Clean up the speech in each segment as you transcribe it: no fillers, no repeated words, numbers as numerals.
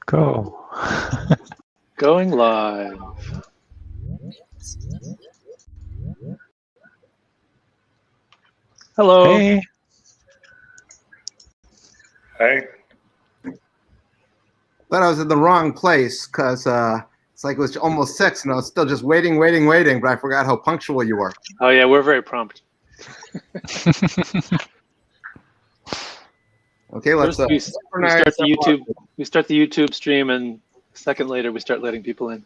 Go. Going live. Hello. Hey. Hey. But I was in the wrong place because it's like it was almost 6 and I was still just waiting, but I forgot how punctual you were. Oh yeah, we're very prompt. Okay, let's First we start the YouTube stream, and a second later we start letting people in.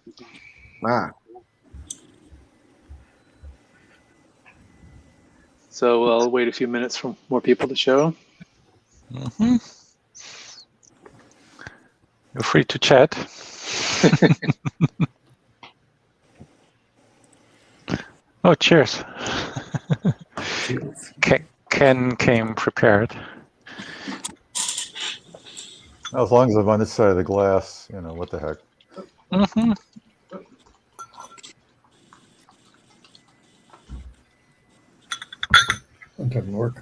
So we'll wait a few minutes for more people to show. Mm-hmm. You're free to chat. Oh, cheers. Ken came prepared. As long as I'm on this side of the glass, you know, what the heck. Mm-hmm. That doesn't work.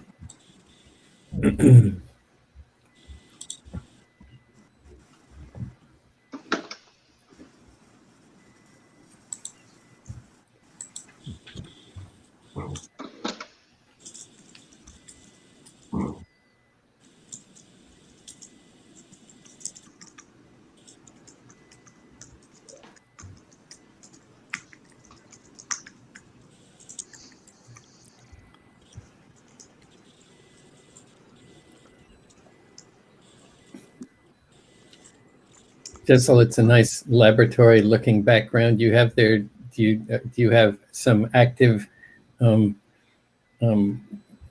Jecel, it's a nice laboratory-looking background you have there. Do you have some active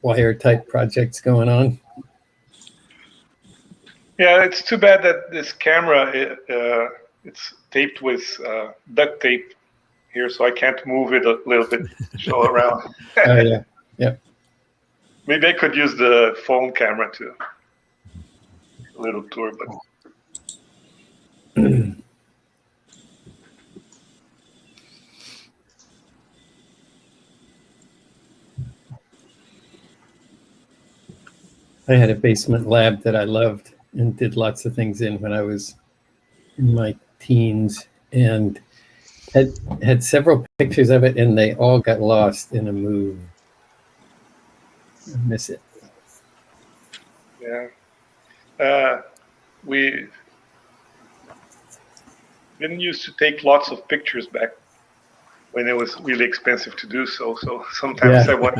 wire-type projects going on? Yeah, it's too bad that this camera it's taped with duct tape here, so I can't move it a little bit, show around. Oh yeah, yeah. Maybe I could use the phone camera to a little tour, but. I had a basement lab that I loved and did lots of things in when I was in my teens, and had several pictures of it, and they all got lost in a move. I miss it. Yeah. We didn't used to take lots of pictures back when it was really expensive to do so. So sometimes I want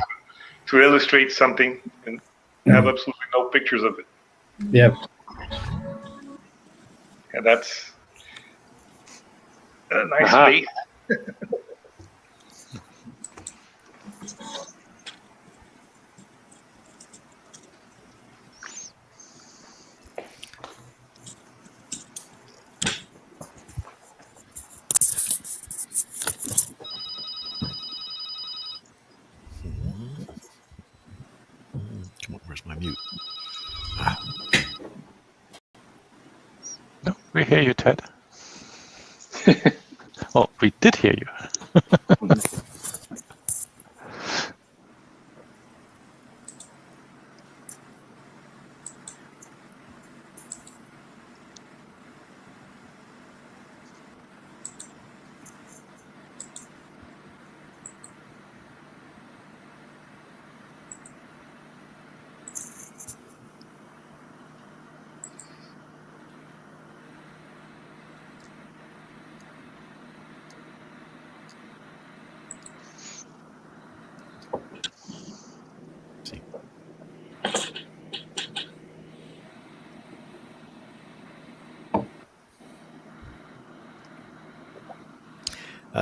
to illustrate something and have absolutely no pictures of it. Yeah. And that's a nice space. Come on, where's my mute? No, we hear you, Ted. Well, we did hear you.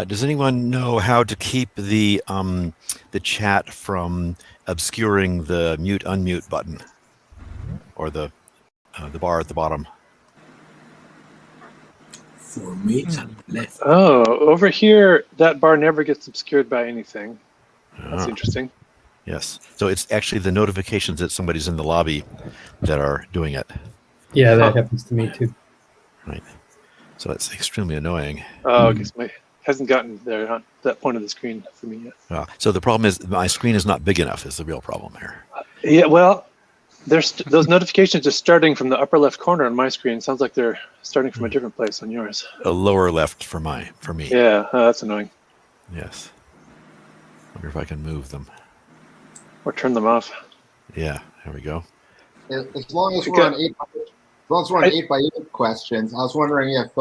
Does anyone know how to keep the chat from obscuring the mute unmute button or the bar at the bottom? For me, left. Oh, over here, that bar never gets obscured by anything. That's interesting. Yes. So it's actually the notifications that somebody's in the lobby that are doing it. Yeah, that happens to me too. Right. So it's extremely annoying. Oh, I guess hasn't gotten there on that point of the screen for me yet. So the problem is my screen is not big enough is the real problem here. Yeah, well, Those notifications are starting from the upper left corner on my screen. Sounds like they're starting from a different place on yours. A lower left for me. Yeah, that's annoying. Yes. Wonder if I can move them. Or turn them off. Yeah, there we go. As long as we're on 8x8 questions, I was wondering if,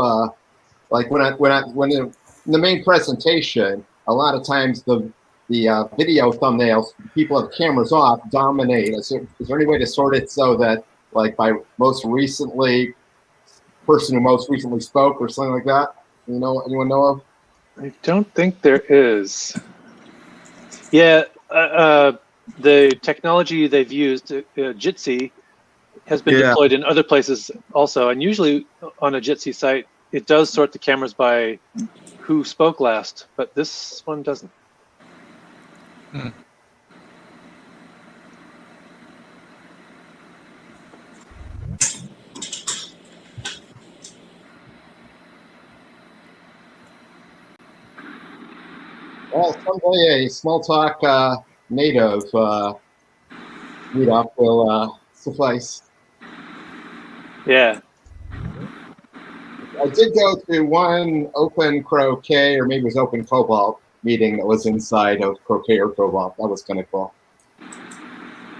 like when in the main presentation, a lot of times the video thumbnails, people have cameras off, dominate. Is there any way to sort it so that, like, by most recently, person who most recently spoke or something like that? You know, anyone know of? I don't think there is. Yeah, the technology they've used, Jitsi, has been deployed in other places also. And usually on a Jitsi site, it does sort the cameras by who spoke last, but this one doesn't. Well, someday a Smalltalk native meetup will suffice. Yeah. I did go to one Open Croquet, or maybe it was Open Cobalt meeting that was inside of Croquet or Cobalt. That was kind of cool.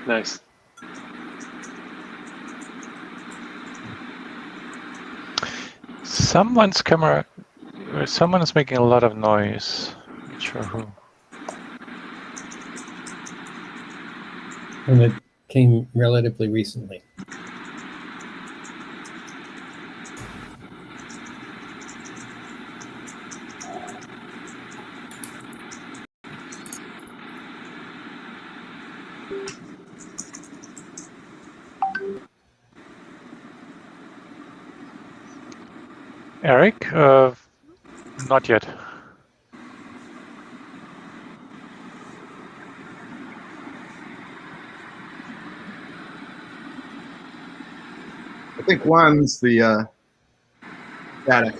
Nice. Someone's camera, someone is making a lot of noise. Not sure who. And it came relatively recently. Eric? Not yet. I think one's the static.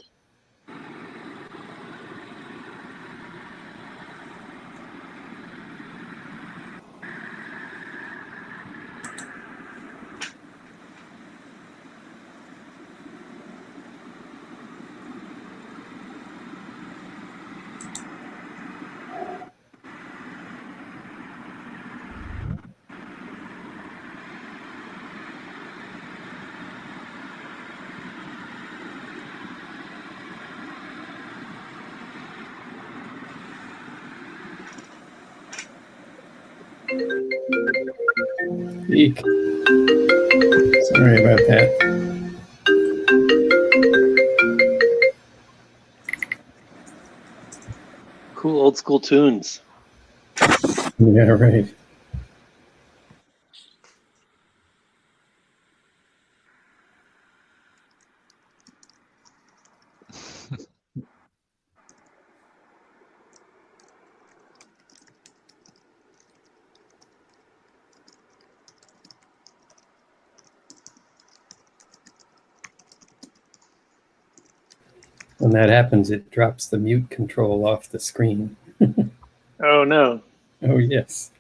Eek. Sorry about that. Cool old school tunes. Yeah, right. When that happens, it drops the mute control off the screen. Oh, no. Oh, yes.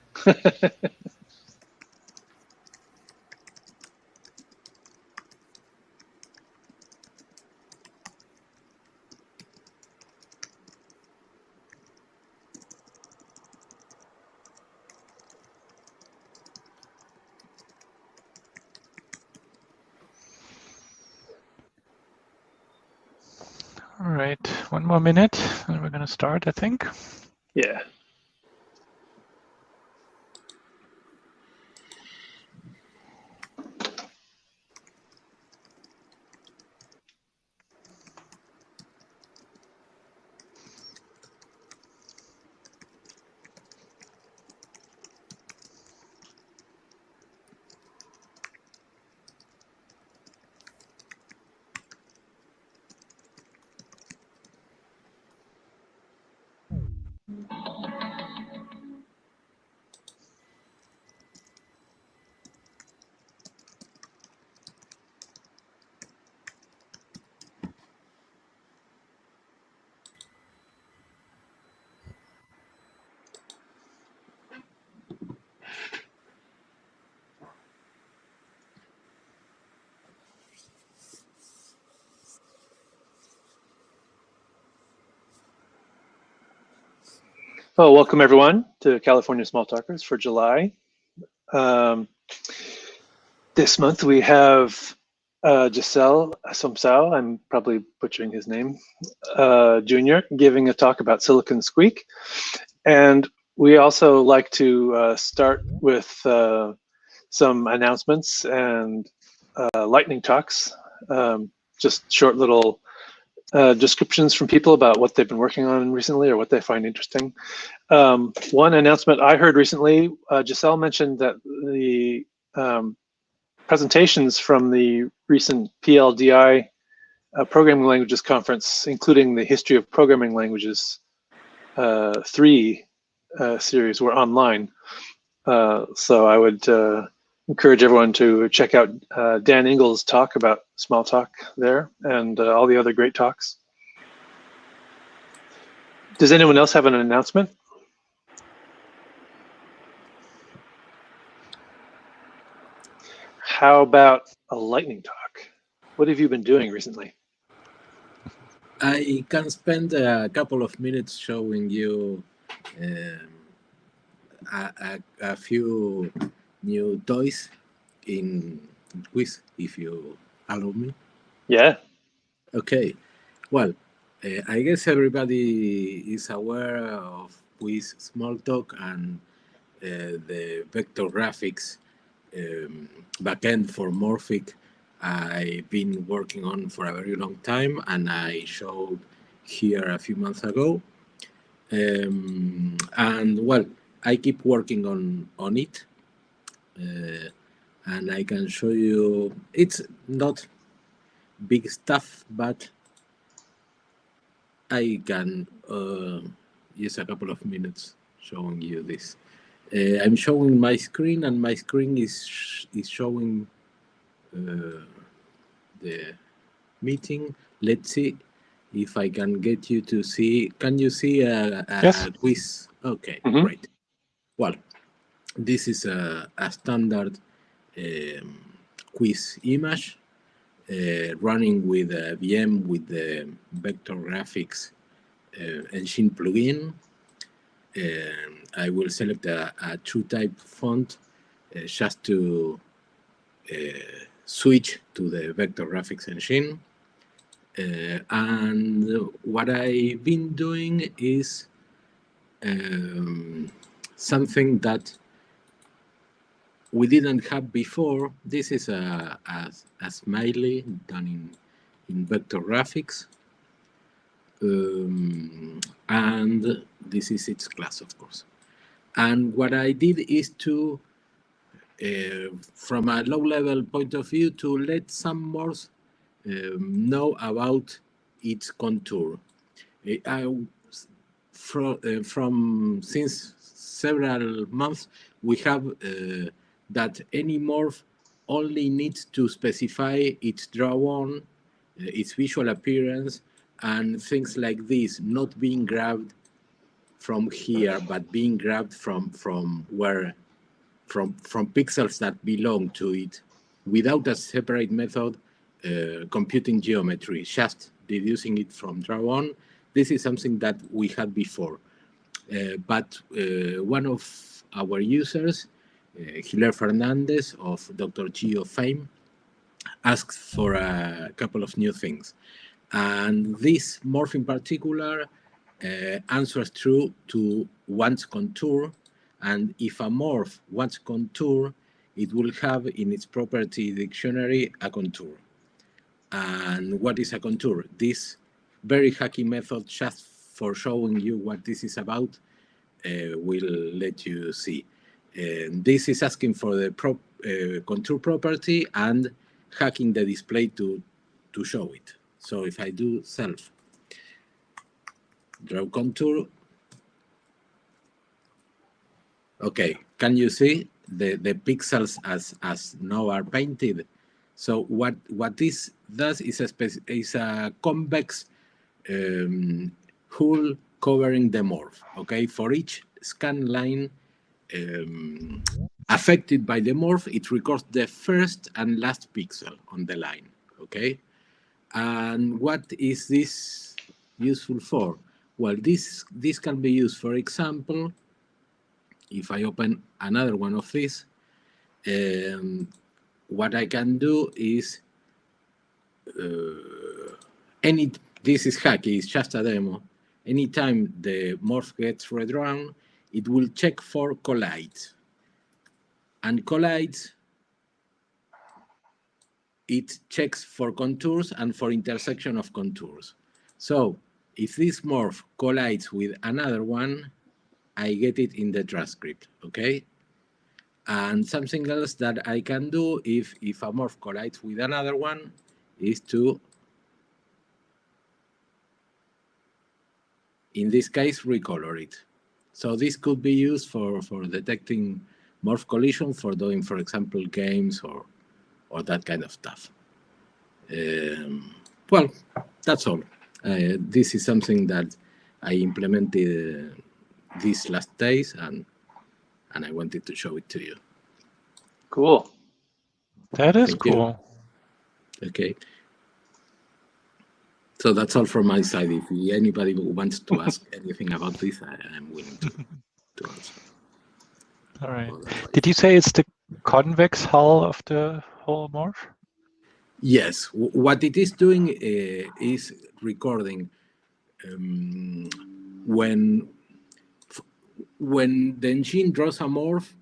All right, one more minute and we're going to start, I think. Yeah. Oh, welcome everyone to California Smalltalkers for July. This month we have Jecel Assumpcao, I'm probably butchering his name, Jr., giving a talk about SiliconSqueak. And we also like to start with some announcements and lightning talks, just short little descriptions from people about what they've been working on recently or what they find interesting. One announcement I heard recently, Jecel mentioned that the presentations from the recent PLDI Programming Languages Conference, including the History of Programming Languages 3 series, were online. So I would encourage everyone to check out Dan Engel's talk about Smalltalk there and all the other great talks. Does anyone else have an announcement? How about a lightning talk? What have you been doing recently? I can spend a couple of minutes showing you a few new toys in Quiz, if you allow me. Yeah. Okay. Well, I guess everybody is aware of Quiz Smalltalk and the vector graphics backend for Morphic I've been working on for a very long time, and I showed here a few months ago. And well, I keep working on it, and I can show you. It's not big stuff, but I can use a couple of minutes showing you this. I'm showing my screen, and my screen is showing the meeting. Let's see if I can get you to see. Can you see a Yes. quiz? Okay, great. Well, this is a standard quiz image running with a VM with the vector graphics engine plugin. I will select a TrueType font just to switch to the vector graphics engine. And what I've been doing is something that we didn't have before. This is a smiley done in vector graphics. And this is its class, of course. And what I did is to, from a low-level point of view, to let some morphs know about its contour. From since several months, we have that any morph only needs to specify its draw-on, its visual appearance, and things like this, not being grabbed from here, but being grabbed from pixels that belong to it, without a separate method computing geometry, just deducing it from draw-on. This is something that we had before. But one of our users, Hilaire Fernandez of Dr. Geo fame, asked for a couple of new things. And this morph in particular answers true to one's contour. And if a morph wants contour, it will have in its property dictionary a contour. And what is a contour? This very hacky method, just for showing you what this is about, will let you see. This is asking for the contour property and hacking the display to show it. So if I do self draw contour, okay, can you see the pixels as now are painted? So what this does is a convex hull covering the morph. Okay, for each scan line affected by the morph, it records the first and last pixel on the line. Okay, and what is this useful for? Well, this can be used, for example, if I open another one of these, what I can do is this is hacky, it's just a demo. Anytime the morph gets redrawn, it will check for collides. And collides, it checks for contours and for intersection of contours. So if this morph collides with another one, I get it in the transcript, okay? And something else that I can do if a morph collides with another one is to, in this case, recolor it. So this could be used for detecting morph collision, for doing, for example, games or that kind of stuff. Well, that's all. This is something that I implemented these last days, and I wanted to show it to you. Cool. That is Thank cool. you. Okay. So that's all from my side. If anybody wants to ask anything about this, I'm willing to answer. All right. Otherwise. Did you say it's the convex hull of the whole morph? Yes. What it is doing is recording when the engine draws a morph,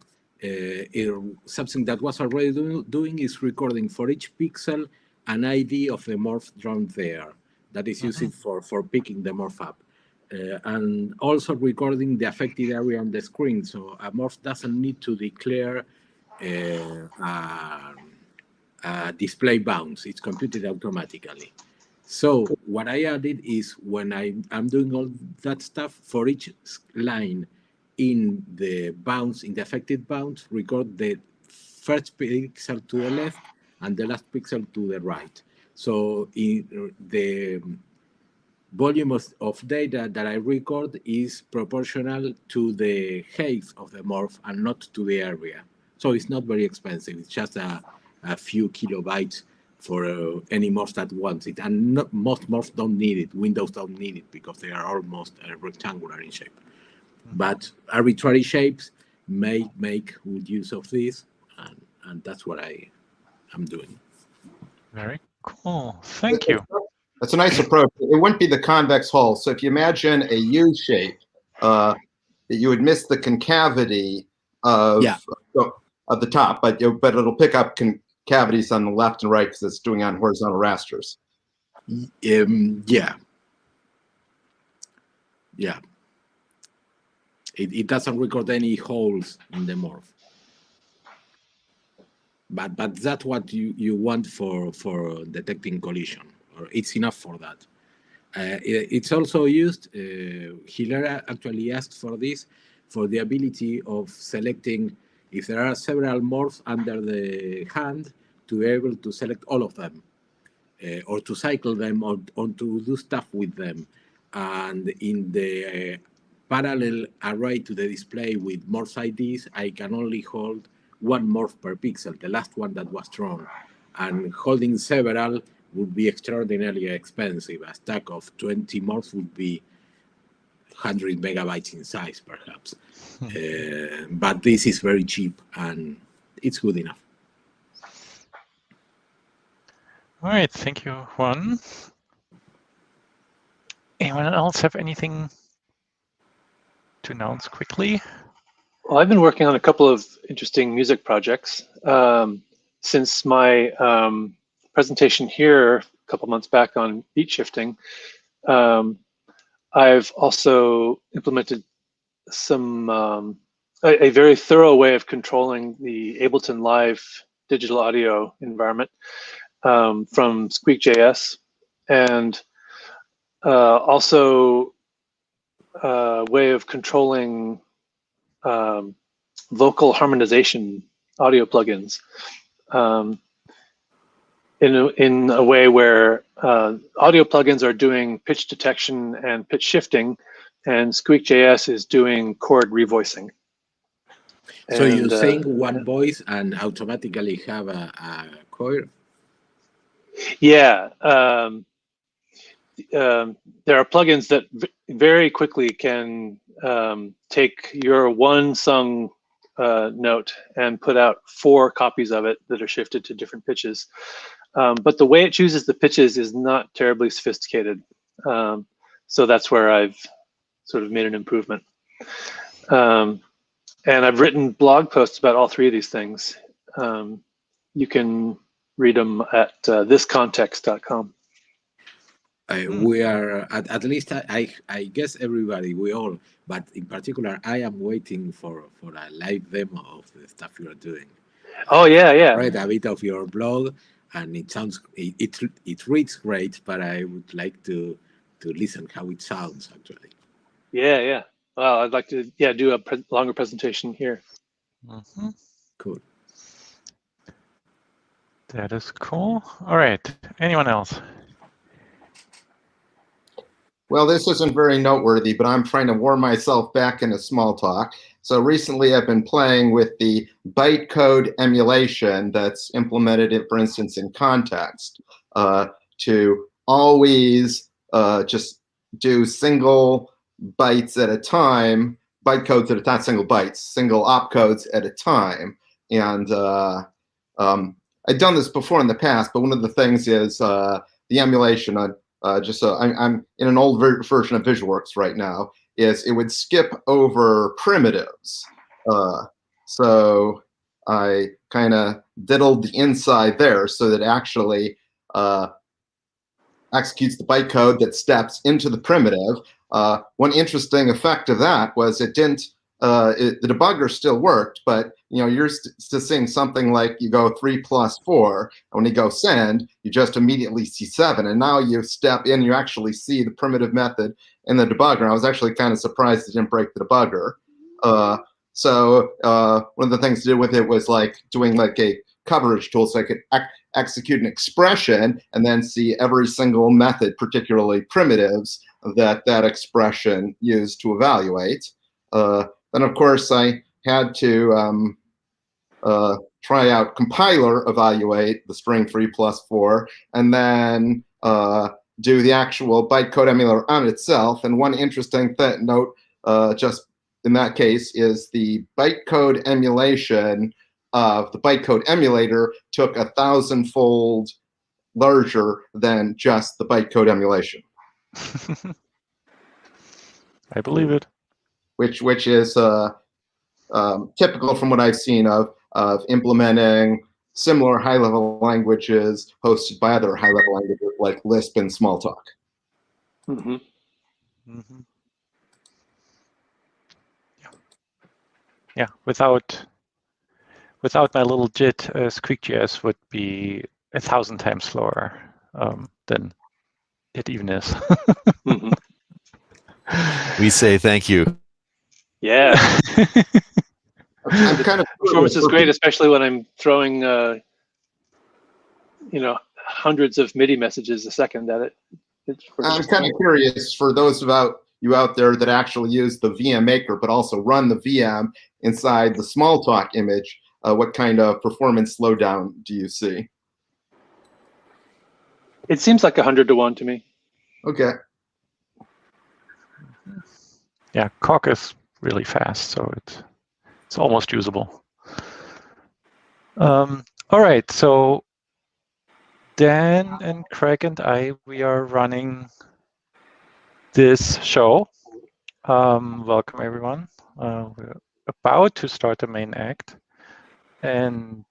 something that was already doing is recording for each pixel an ID of the morph drawn there. That is used for picking the morph up. And also recording the affected area on the screen. So a morph doesn't need to declare display bounds. It's computed automatically. So what I added is when I'm doing all that stuff, for each line in the bounds, in the affected bounds, record the first pixel to the left and the last pixel to the right. So the volume of data that I record is proportional to the height of the morph and not to the area. So it's not very expensive. It's just a few kilobytes for any morph that wants it. And most morphs don't need it. Windows don't need it because they are almost rectangular in shape. But arbitrary shapes may make good use of this, and that's what I'm doing. Very cool. Thank you. That's a nice approach. It wouldn't be the convex hull. So if you imagine a U shape, that you would miss the concavity of the top, but it'll pick up cavities on the left and right because it's doing on horizontal rasters. Yeah. It doesn't record any holes in the morph. But that's what you want for detecting collision, or it's enough for that. It's also used, Hilaire actually asked for this, for the ability of selecting, if there are several morphs under the hand, to be able to select all of them, or to cycle them, or to do stuff with them. And in the parallel array to the display with morph IDs, I can only hold one morph per pixel, the last one that was drawn. And holding several would be extraordinarily expensive. A stack of 20 morphs would be 100 megabytes in size, perhaps. But this is very cheap, and it's good enough. All right, thank you, Juan. Anyone else have anything to announce quickly? Well, I've been working on a couple of interesting music projects. Since my presentation here a couple months back on beat shifting, I've also implemented some a very thorough way of controlling the Ableton Live digital audio environment from Squeak.js, and also a way of controlling vocal harmonization audio plugins in a way where audio plugins are doing pitch detection and pitch shifting, and Squeak.js is doing chord revoicing. So you sing one voice and automatically have a chord? Yeah. there are plugins that very quickly can take your one sung note and put out 4 copies of it that are shifted to different pitches. But the way it chooses the pitches is not terribly sophisticated. So that's where I've sort of made an improvement. And I've written blog posts about all 3 of these things. You can read them at thiscontext.com. We are, at least I guess everybody, we all, but in particular, I am waiting for a live demo of the stuff you are doing. Oh, yeah, yeah. Read a bit of your blog, and it sounds, it reads great, but I would like to listen how it sounds, actually. Yeah, yeah. Well, I'd like to, do a longer presentation here. Mm-hmm. Cool. That is cool. All right. Anyone else? Well, this isn't very noteworthy, but I'm trying to warm myself back into Smalltalk. So recently I've been playing with the bytecode emulation that's implemented, for instance, in context, to always just do single bytes at a time, bytecodes at a time, single bytes, single opcodes at a time. And I've done this before in the past, but one of the things is the emulation on I'm in an old version of VisualWorks right now, is it would skip over primitives. So I kind of diddled the inside there so that it actually executes the bytecode that steps into the primitive. One interesting effect of that was it didn't, the debugger still worked, but you're still seeing something like you go 3 + 4, and when you go send, you just immediately see 7, and now you step in, you actually see the primitive method in the debugger. I was actually kind of surprised it didn't break the debugger. So one of the things to do with it was like doing like a coverage tool, so I could execute an expression and then see every single method, particularly primitives, that expression used to evaluate. Then, of course, I had to try out compiler evaluate the string 3 + 4, and then do the actual bytecode emulator on itself. And one interesting note, just in that case, is the bytecode emulation of the bytecode emulator took 1,000-fold larger than just the bytecode emulation. I believe it. Which is typical from what I've seen of implementing similar high-level languages hosted by other high-level languages like Lisp and Smalltalk. Mm-hmm. Mm-hmm. Yeah. Without my little JIT, SqueakJS would be 1,000 times slower than it even is. Mm-hmm. We say thank you. Yeah. I'm kind of Performance is great, especially when I'm throwing, hundreds of MIDI messages a second at it. I'm kind of curious for those of you out there that actually use the VM maker, but also run the VM inside the Smalltalk image. What kind of performance slowdown do you see? It seems like 100 to 1 to me. Okay. Yeah, Coq is really fast, so it's almost usable. All right, so Dan and Craig and I, we are running this show. Welcome everyone. We're about to start the main act, and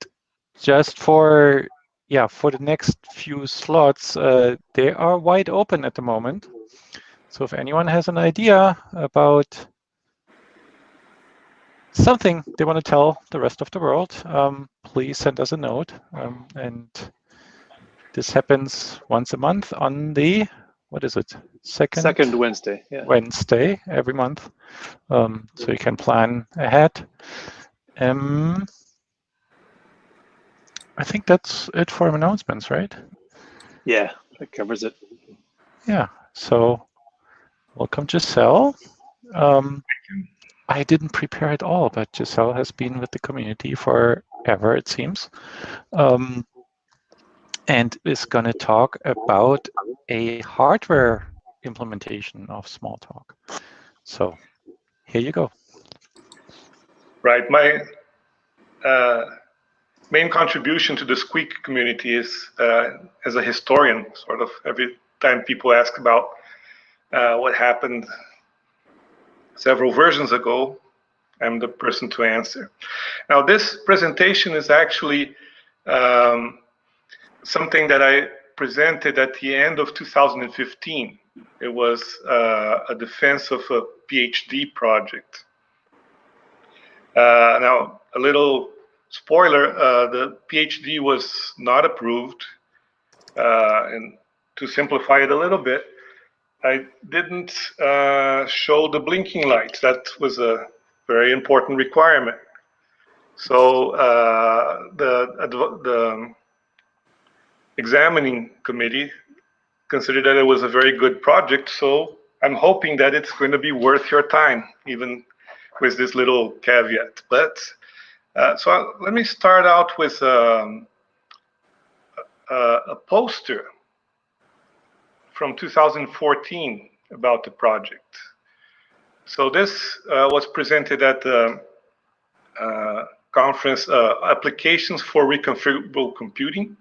just for the next few slots, they are wide open at the moment. So if anyone has an idea about something they want to tell the rest of the world, please send us a note. And this happens once a month on the, what is it? Second Wednesday. Yeah. Wednesday every month. So you can plan ahead. I think that's it for announcements, right? Yeah, that covers it. Yeah. So welcome, Jecel. I didn't prepare at all, but Jecel has been with the community forever, it seems. and is going to talk about a hardware implementation of Smalltalk. So here you go. Right. My main contribution to the Squeak community is as a historian, sort of every time people ask about what happened several versions ago, I'm the person to answer. Now, this presentation is actually something that I presented at the end of 2015. It was a defense of a PhD project. Now, a little spoiler, the PhD was not approved. And to simplify it a little bit, I didn't show the blinking lights. That was a very important requirement. So the examining committee considered that it was a very good project. So I'm hoping that it's going to be worth your time, even with this little caveat. But so let me start out with a poster from 2014 about the project. So this was presented at the conference, Applications for Reconfigurable Computing.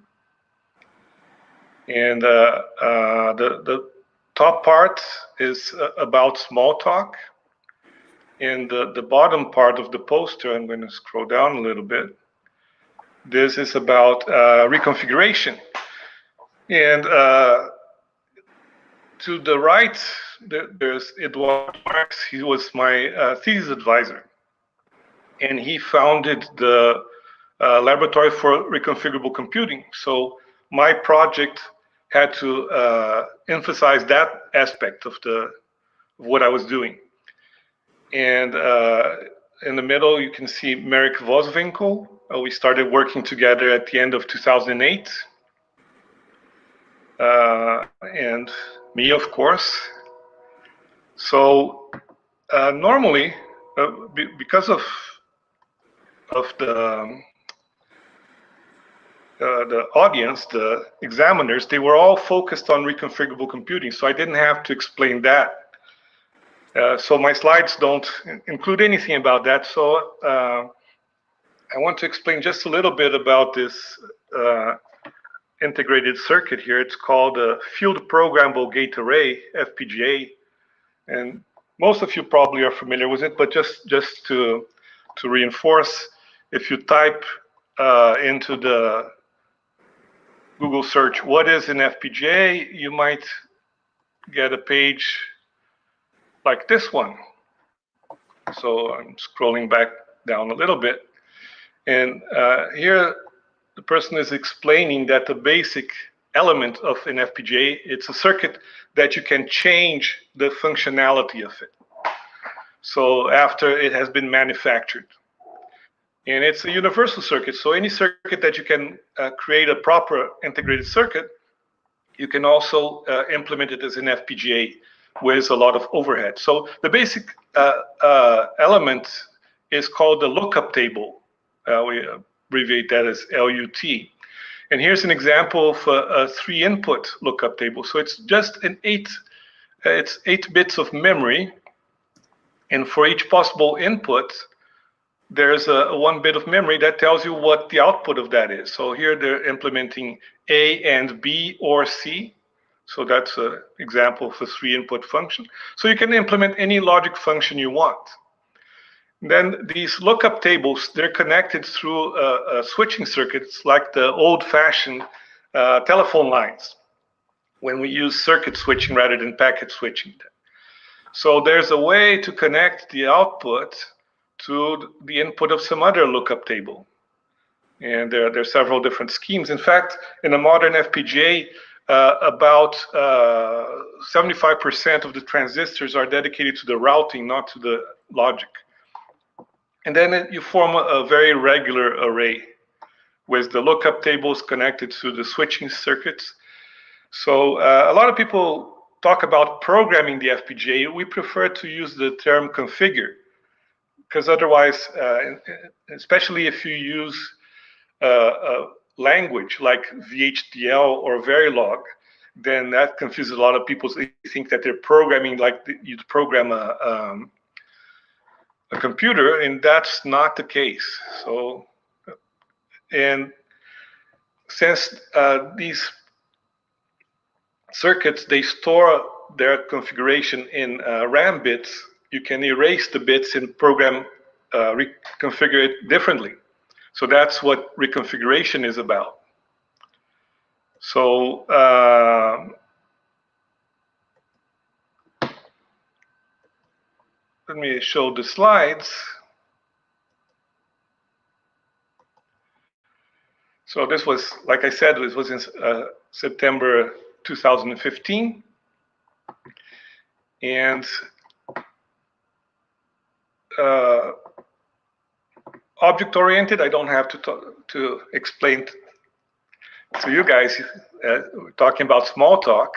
And the top part is about Smalltalk. And the bottom part of the poster, I'm going to scroll down a little bit. This is about reconfiguration. And to the right, there's Edward Marx. He was my thesis advisor. And he founded the Laboratory for Reconfigurable Computing. So my project had to emphasize that aspect of what I was doing. And in the middle, you can see Marek Voswinkel. We started working together at the end of 2008. And me, of course. So normally, because of the audience, the examiners, they were all focused on reconfigurable computing, so I didn't have to explain that. So my slides don't include anything about that. So I want to explain just a little bit about this integrated circuit here. It's called a Field Programmable Gate Array, FPGA. And most of you probably are familiar with it, but just to reinforce, if you type into the Google search, what is an FPGA, you might get a page like this one. So I'm scrolling back down a little bit. And here, the person is explaining that the basic element of an FPGA, it's a circuit that you can change the functionality of it. So after it has been manufactured. And it's a universal circuit. So any circuit that you can create a proper integrated circuit, you can also implement it as an FPGA with a lot of overhead. So the basic element is called the lookup table. We abbreviate that as LUT. And here's an example of a 3-input lookup table. So it's just it's 8 bits of memory. And for each possible input, there's a 1 bit of memory that tells you what the output of that is. So here they're implementing A and B or C. So that's an example of a 3-input function. So you can implement any logic function you want. Then these lookup tables, they're connected through switching circuits like the old-fashioned telephone lines when we use circuit switching rather than packet switching. So there's a way to connect the output to the input of some other lookup table. And there are several different schemes. In fact, in a modern FPGA, about 75% of the transistors are dedicated to the routing, not to the logic. And then you form a very regular array with the lookup tables connected to the switching circuits. So a lot of people talk about programming the FPGA. We prefer to use the term configure, because otherwise, especially if you use language like VHDL or Verilog, then that confuses a lot of people. So they think that they're programming like you'd program a computer, and that's not the case. So, and since these circuits, they store their configuration in RAM bits, you can erase the bits and program reconfigure it differently. So that's what reconfiguration is about. So let me show the slides. So this was, like I said, this was in September 2015. And object-oriented, I don't have to explain to you guys. We're talking about Smalltalk.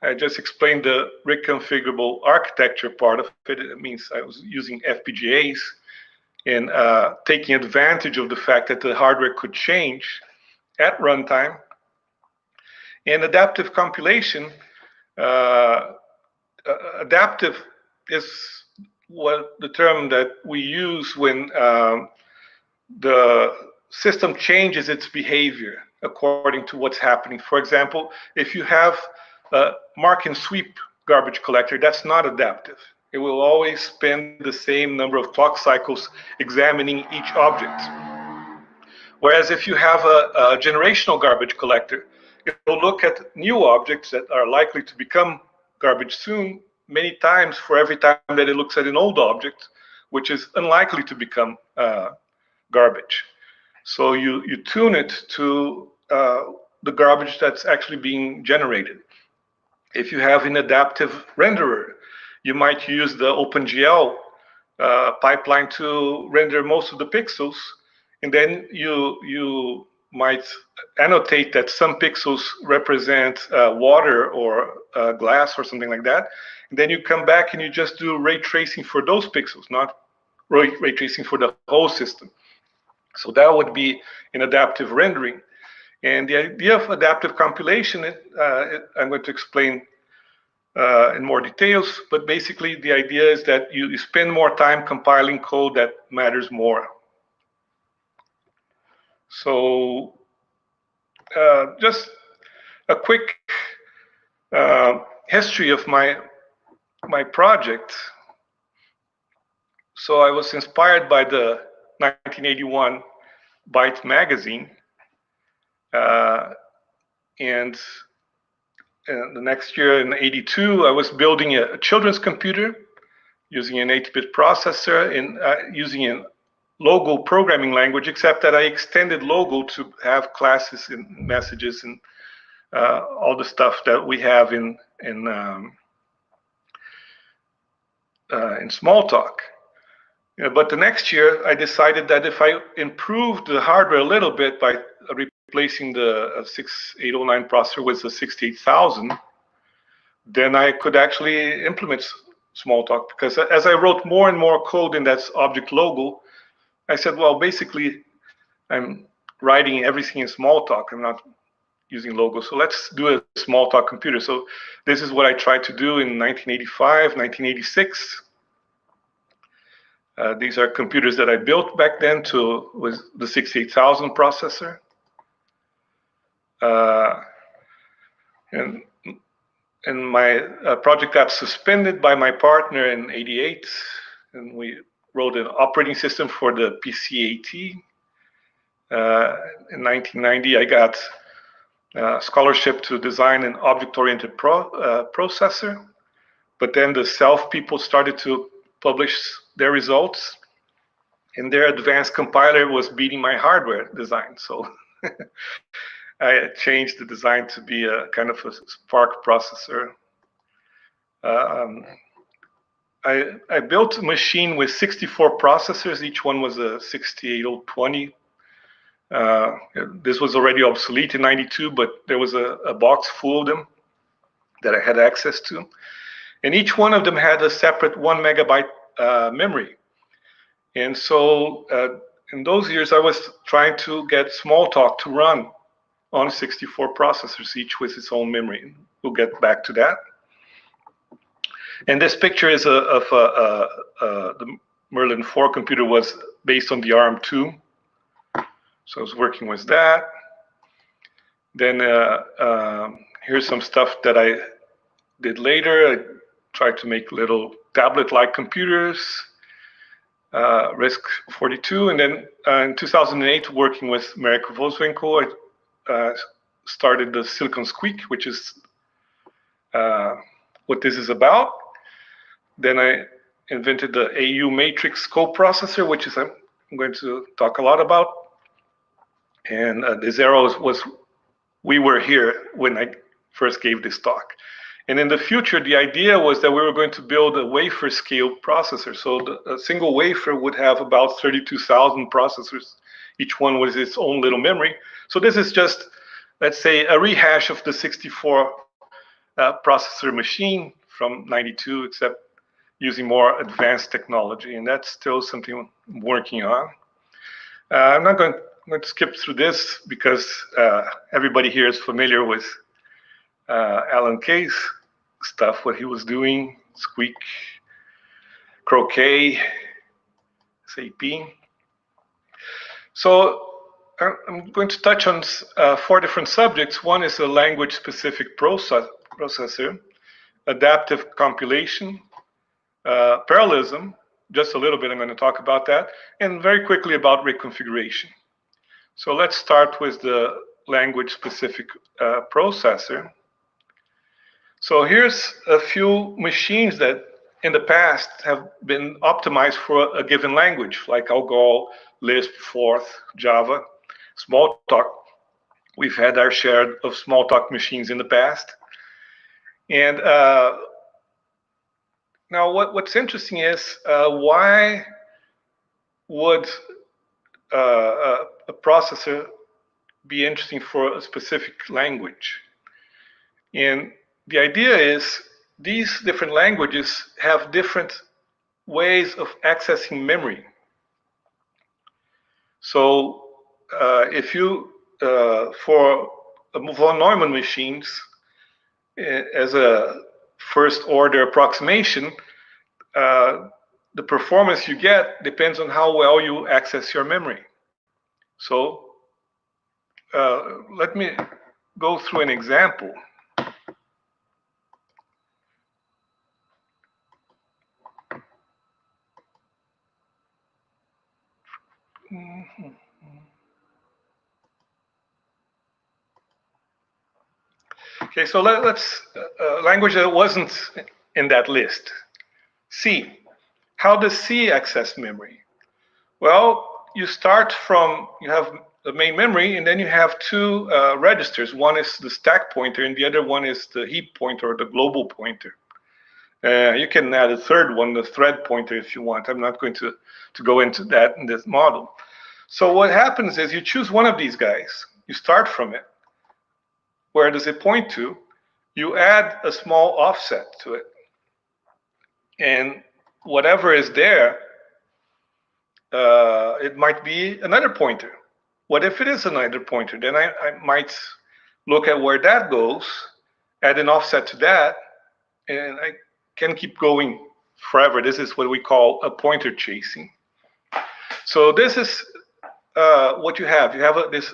I just explained the reconfigurable architecture part of it. It means I was using FPGAs and taking advantage of the fact that the hardware could change at runtime. And adaptive compilation, adaptive is what the term that we use when the system changes its behavior according to what's happening. For example, if you have a mark and sweep garbage collector, that's not adaptive. It will always spend the same number of clock cycles examining each object. Whereas if you have a generational garbage collector, it will look at new objects that are likely to become garbage soon many times for every time that it looks at an old object, which is unlikely to become garbage. So you tune it to the garbage that's actually being generated. If you have an adaptive renderer, you might use the OpenGL pipeline to render most of the pixels, and then you might annotate that some pixels represent water or glass or something like that. And then you come back and you just do ray tracing for those pixels, not ray tracing for the whole system. So that would be an adaptive rendering. And the idea of adaptive compilation, I'm going to explain in more details, but basically the idea is that you spend more time compiling code that matters more. So just a quick history of my project. So I was inspired by the 1981 Byte magazine, and the next year in '82, I was building a children's computer using an 8-bit processor and using a Logo programming language, except that I extended Logo to have classes and messages and all the stuff that we have in Smalltalk. But the next year, I decided that if I improved the hardware a little bit by replacing the 6809 processor with the 68000, then I could actually implement Smalltalk. Because as I wrote more and more code in that object Logo, I said, well, basically, I'm writing everything in Smalltalk. I'm not using Logo. So let's do a Smalltalk computer. So this is what I tried to do in 1985, 1986. These are computers that I built back then with the 68000 processor. And my project got suspended by my partner in '88, and we wrote an operating system for the PC-AT. In 1990, I got a scholarship to design an object-oriented processor, but then the Self people started to publish their results, and their advanced compiler was beating my hardware design. So I changed the design to be a kind of a Spark processor. I built a machine with 64 processors. Each one was a 68020. This was already obsolete in '92, but there was a box full of them that I had access to. And each one of them had a separate 1 megabyte memory. And so in those years, I was trying to get Smalltalk to run on 64 processors, each with its own memory. We'll get back to that. And this picture is of the Merlin 4 computer was based on the ARM2. So I was working with that. Then here's some stuff that I did later. I tried to make little tablet-like computers, RISC-42. And then in 2008, working with Marek Voswinkel, I started the SiliconSqueak, which is what this is about. Then I invented the AU matrix coprocessor, which is I'm going to talk a lot about. And this arrow was, we were here when I first gave this talk. And in the future, the idea was that we were going to build a wafer scale processor. So a single wafer would have about 32,000 processors. Each one was its own little memory. So this is just, let's say, a rehash of the 64 processor machine from 92, except using more advanced technology. And that's still something I'm working on. I'm going to skip through this because everybody here is familiar with Alan Kay's stuff, what he was doing, Squeak, Croquet, SAP. So I'm going to touch on 4 different subjects. One is a language-specific processor, adaptive compilation, parallelism, just a little bit I'm going to talk about that, and very quickly about reconfiguration. So let's start with the language-specific processor. So here's a few machines that in the past have been optimized for a given language, like Algol, Lisp, Forth, Java, Smalltalk. We've had our share of Smalltalk machines in the past. And now what's interesting is why would a processor be interesting for a specific language? And the idea is these different languages have different ways of accessing memory. So if you, for von Neumann machines, as a first order approximation, the performance you get depends on how well you access your memory. So let me go through an example. Okay, so let's language that wasn't in that list. C. How does C access memory? Well, you start from, you have the main memory, and then you have 2 registers. One is the stack pointer, and the other one is the heap pointer or the global pointer. You can add a third one, the thread pointer, if you want. I'm not going to go into that in this model. So what happens is you choose one of these guys. You start from it. Where does it point to? You add a small offset to it. And whatever is there, it might be another pointer. What if it is another pointer? Then I might look at where that goes, add an offset to that, and I can keep going forever. This is what we call a pointer chasing. So this is what you have. You have this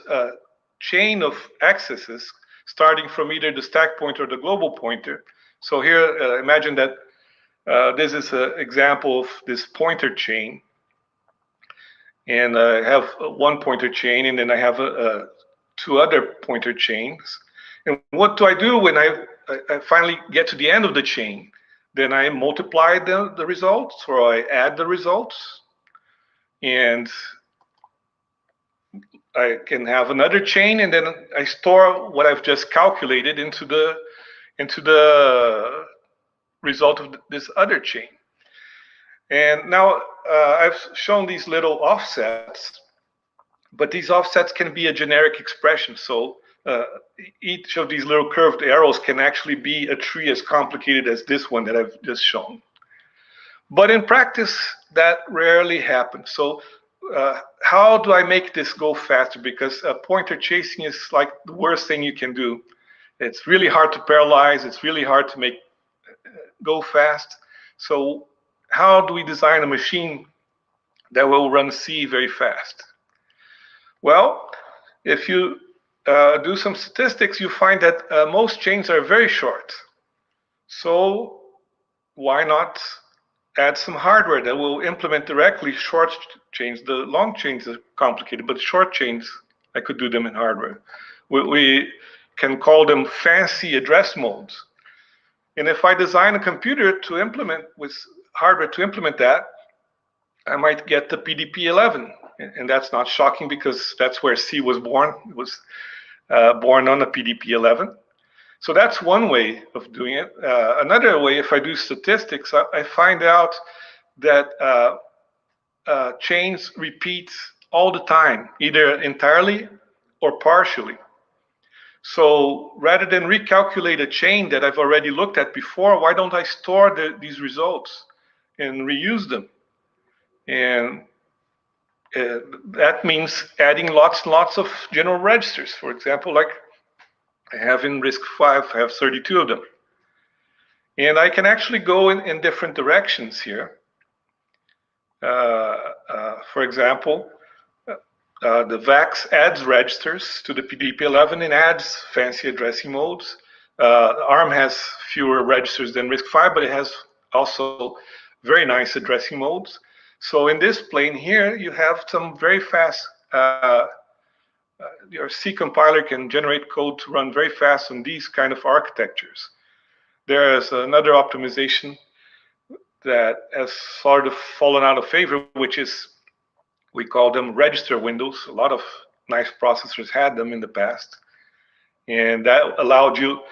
chain of accesses starting from either the stack pointer or the global pointer. So here, imagine that this is an example of this pointer chain. And I have one pointer chain, and then I have 2 other pointer chains. And what do I do when I finally get to the end of the chain? Then I multiply the results, or I add the results. And I can have another chain, and then I store what I've just calculated into the result of this other chain. And now I've shown these little offsets, but these offsets can be a generic expression. So each of these little curved arrows can actually be a tree as complicated as this one that I've just shown. But in practice, that rarely happens. So how do I make this go faster? Because pointer chasing is like the worst thing you can do. It's really hard to parallelize. It's really hard to make go fast. So how do we design a machine that will run C very fast? Well, if you do some statistics, you find that most chains are very short. So why not add some hardware that will implement directly short chains? The long chains are complicated, but short chains, I could do them in hardware. We can call them fancy address modes. And if I design a computer to implement with hardware to implement that, I might get the PDP-11. And that's not shocking because that's where C was born. It was born on a PDP-11. So that's one way of doing it. Another way, if I do statistics, I find out that chains repeat all the time, either entirely or partially. So rather than recalculate a chain that I've already looked at before, why don't I store these results and reuse them? And that means adding lots and lots of general registers. For example, like I have in RISC-V, I have 32 of them. And I can actually go in different directions here. For example, the VAX adds registers to the PDP-11 and adds fancy addressing modes. ARM has fewer registers than RISC-V, but it has also very nice addressing modes. So in this plane here, you have some very fast, your C compiler can generate code to run very fast on these kind of architectures. There is another optimization that has sort of fallen out of favor, which is, we call them register windows. A lot of nice processors had them in the past. And that allowed you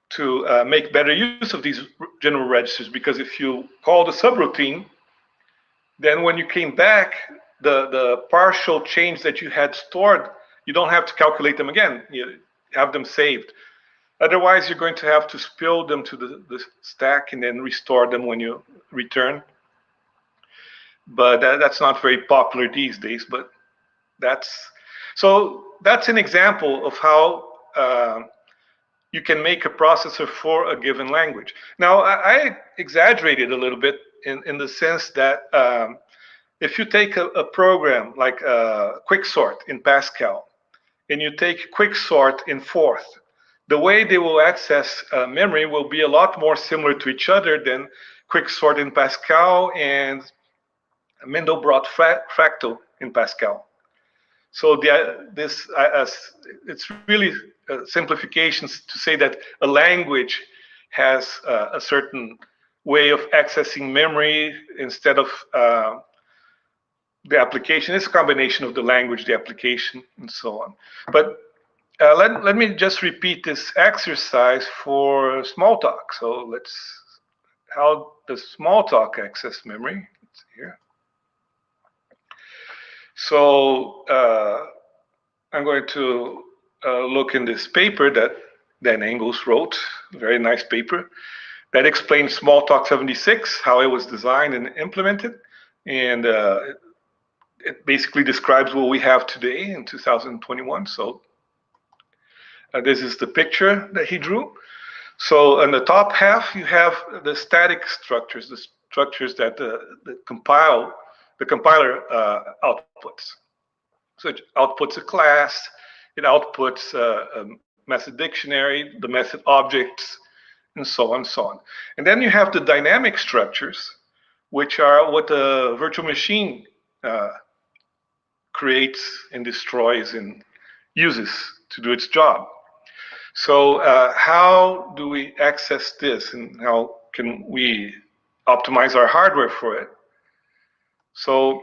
to make better use of these general registers, because if you call the subroutine, then when you came back, the partial change that you had stored, you don't have to calculate them again. You have them saved. Otherwise, you're going to have to spill them to the stack and then restore them when you return. But that's not very popular these days. But that's an example of how you can make a processor for a given language. Now, I exaggerated a little bit in the sense that if you take a program like Quicksort in Pascal, and you take Quicksort in Forth, the way they will access memory will be a lot more similar to each other than Quicksort in Pascal and Mandelbrot fractal in Pascal. So it's really simplifications to say that a language has a certain way of accessing memory instead of the application. It's a combination of the language, the application, and so on. But let me just repeat this exercise for Smalltalk. So how does Smalltalk access memory? Let's see here. So I'm going to look in this paper that Dan Engels wrote, a very nice paper, that explains Smalltalk 76, how it was designed and implemented. And it basically describes what we have today in 2021. So this is the picture that he drew. So in the top half, you have the static structures, the structures that the compiler outputs. So it outputs a class, it outputs a method dictionary, the method objects, and so on and so on. And then you have the dynamic structures, which are what the virtual machine creates and destroys and uses to do its job. So how do we access this, and how can we optimize our hardware for it? So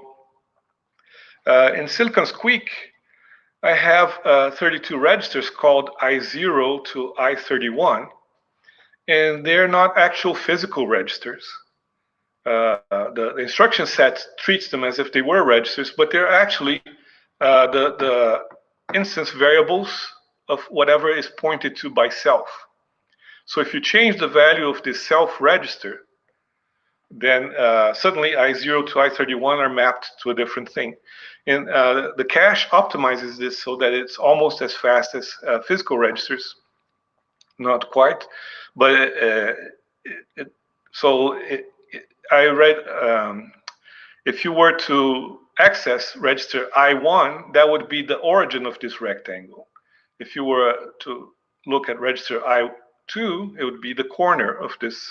in SiliconSqueak, I have 32 registers called I0 to I31, and they're not actual physical registers. The instruction set treats them as if they were registers, but they're actually the instance variables of whatever is pointed to by self. So if you change the value of this self register, then suddenly I0 to I31 are mapped to a different thing. And the cache optimizes this so that it's almost as fast as physical registers. Not quite, but I read if you were to access register I1, that would be the origin of this rectangle. If you were to look at register I2, it would be the corner of this.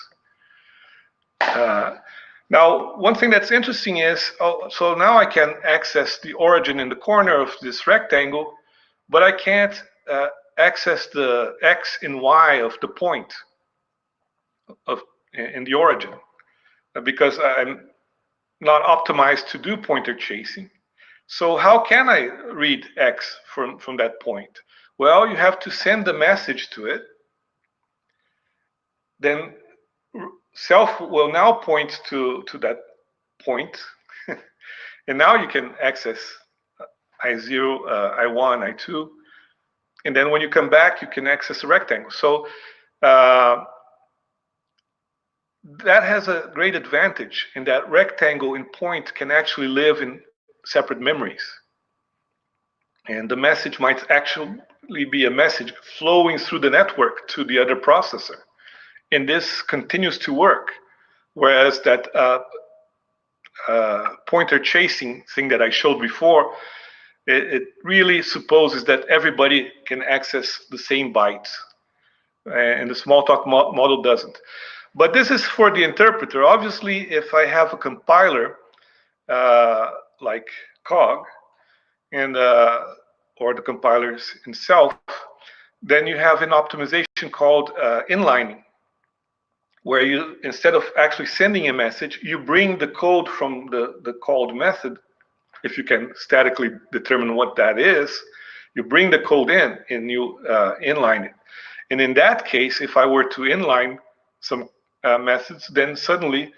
Now, one thing that's interesting is, so now I can access the origin in the corner of this rectangle, but I can't access the x and y of the point in the origin, because I'm not optimized to do pointer chasing. So how can I read x from that point? Well, you have to send the message to it. Then self will now point to that point. And now you can access I0, I1, I2. And then when you come back, you can access a rectangle. So that has a great advantage in that rectangle and point can actually live in separate memories. And the message might actually be a message flowing through the network to the other processor. And this continues to work. Whereas that pointer chasing thing that I showed before, it really supposes that everybody can access the same bytes. And the Smalltalk model doesn't. But this is for the interpreter. Obviously, if I have a compiler like COG, and or the compilers itself, then you have an optimization called inlining, where you, instead of actually sending a message, you bring the code from the called method. If you can statically determine what that is, you bring the code in and you inline it. And in that case, if I were to inline some methods, then suddenly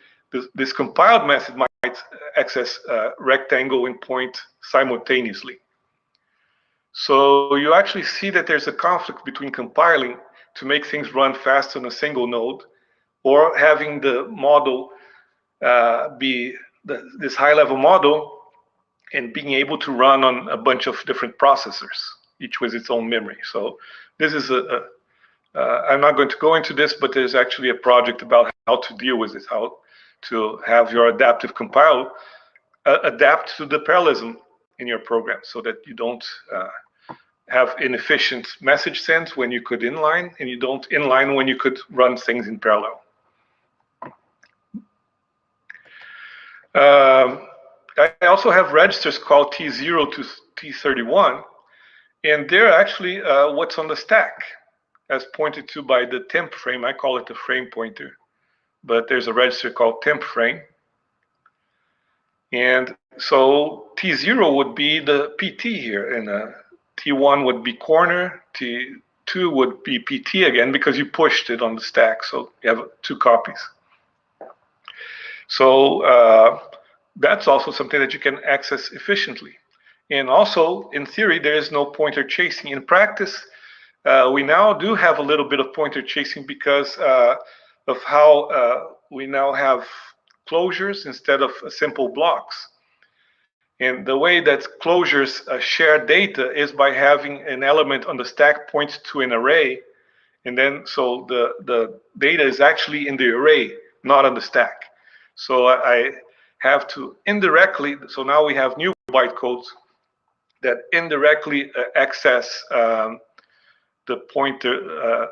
this compiled method might access rectangle and point simultaneously. So you actually see that there's a conflict between compiling to make things run fast on a single node, or having the model be this high-level model and being able to run on a bunch of different processors, each with its own memory. So this is I'm not going to go into this, but there's actually a project about how to deal with this, how to have your adaptive compile adapt to the parallelism in your program so that you don't have inefficient message sends when you could inline, and you don't inline when you could run things in parallel. I also have registers called T0 to T31, and they're actually what's on the stack, as pointed to by the temp frame. I call it the frame pointer, but there's a register called temp frame. And so T0 would be the PT here, and T1 would be corner, T2 would be PT again, because you pushed it on the stack, so you have 2 copies. So that's also something that you can access efficiently. And also, in theory, there is no pointer chasing. In practice, we now do have a little bit of pointer chasing because of how we now have closures instead of simple blocks. And the way that closures share data is by having an element on the stack point to an array. And then, so the data is actually in the array, not on the stack. So I have to indirectly, so now we have new bytecodes that indirectly access the pointer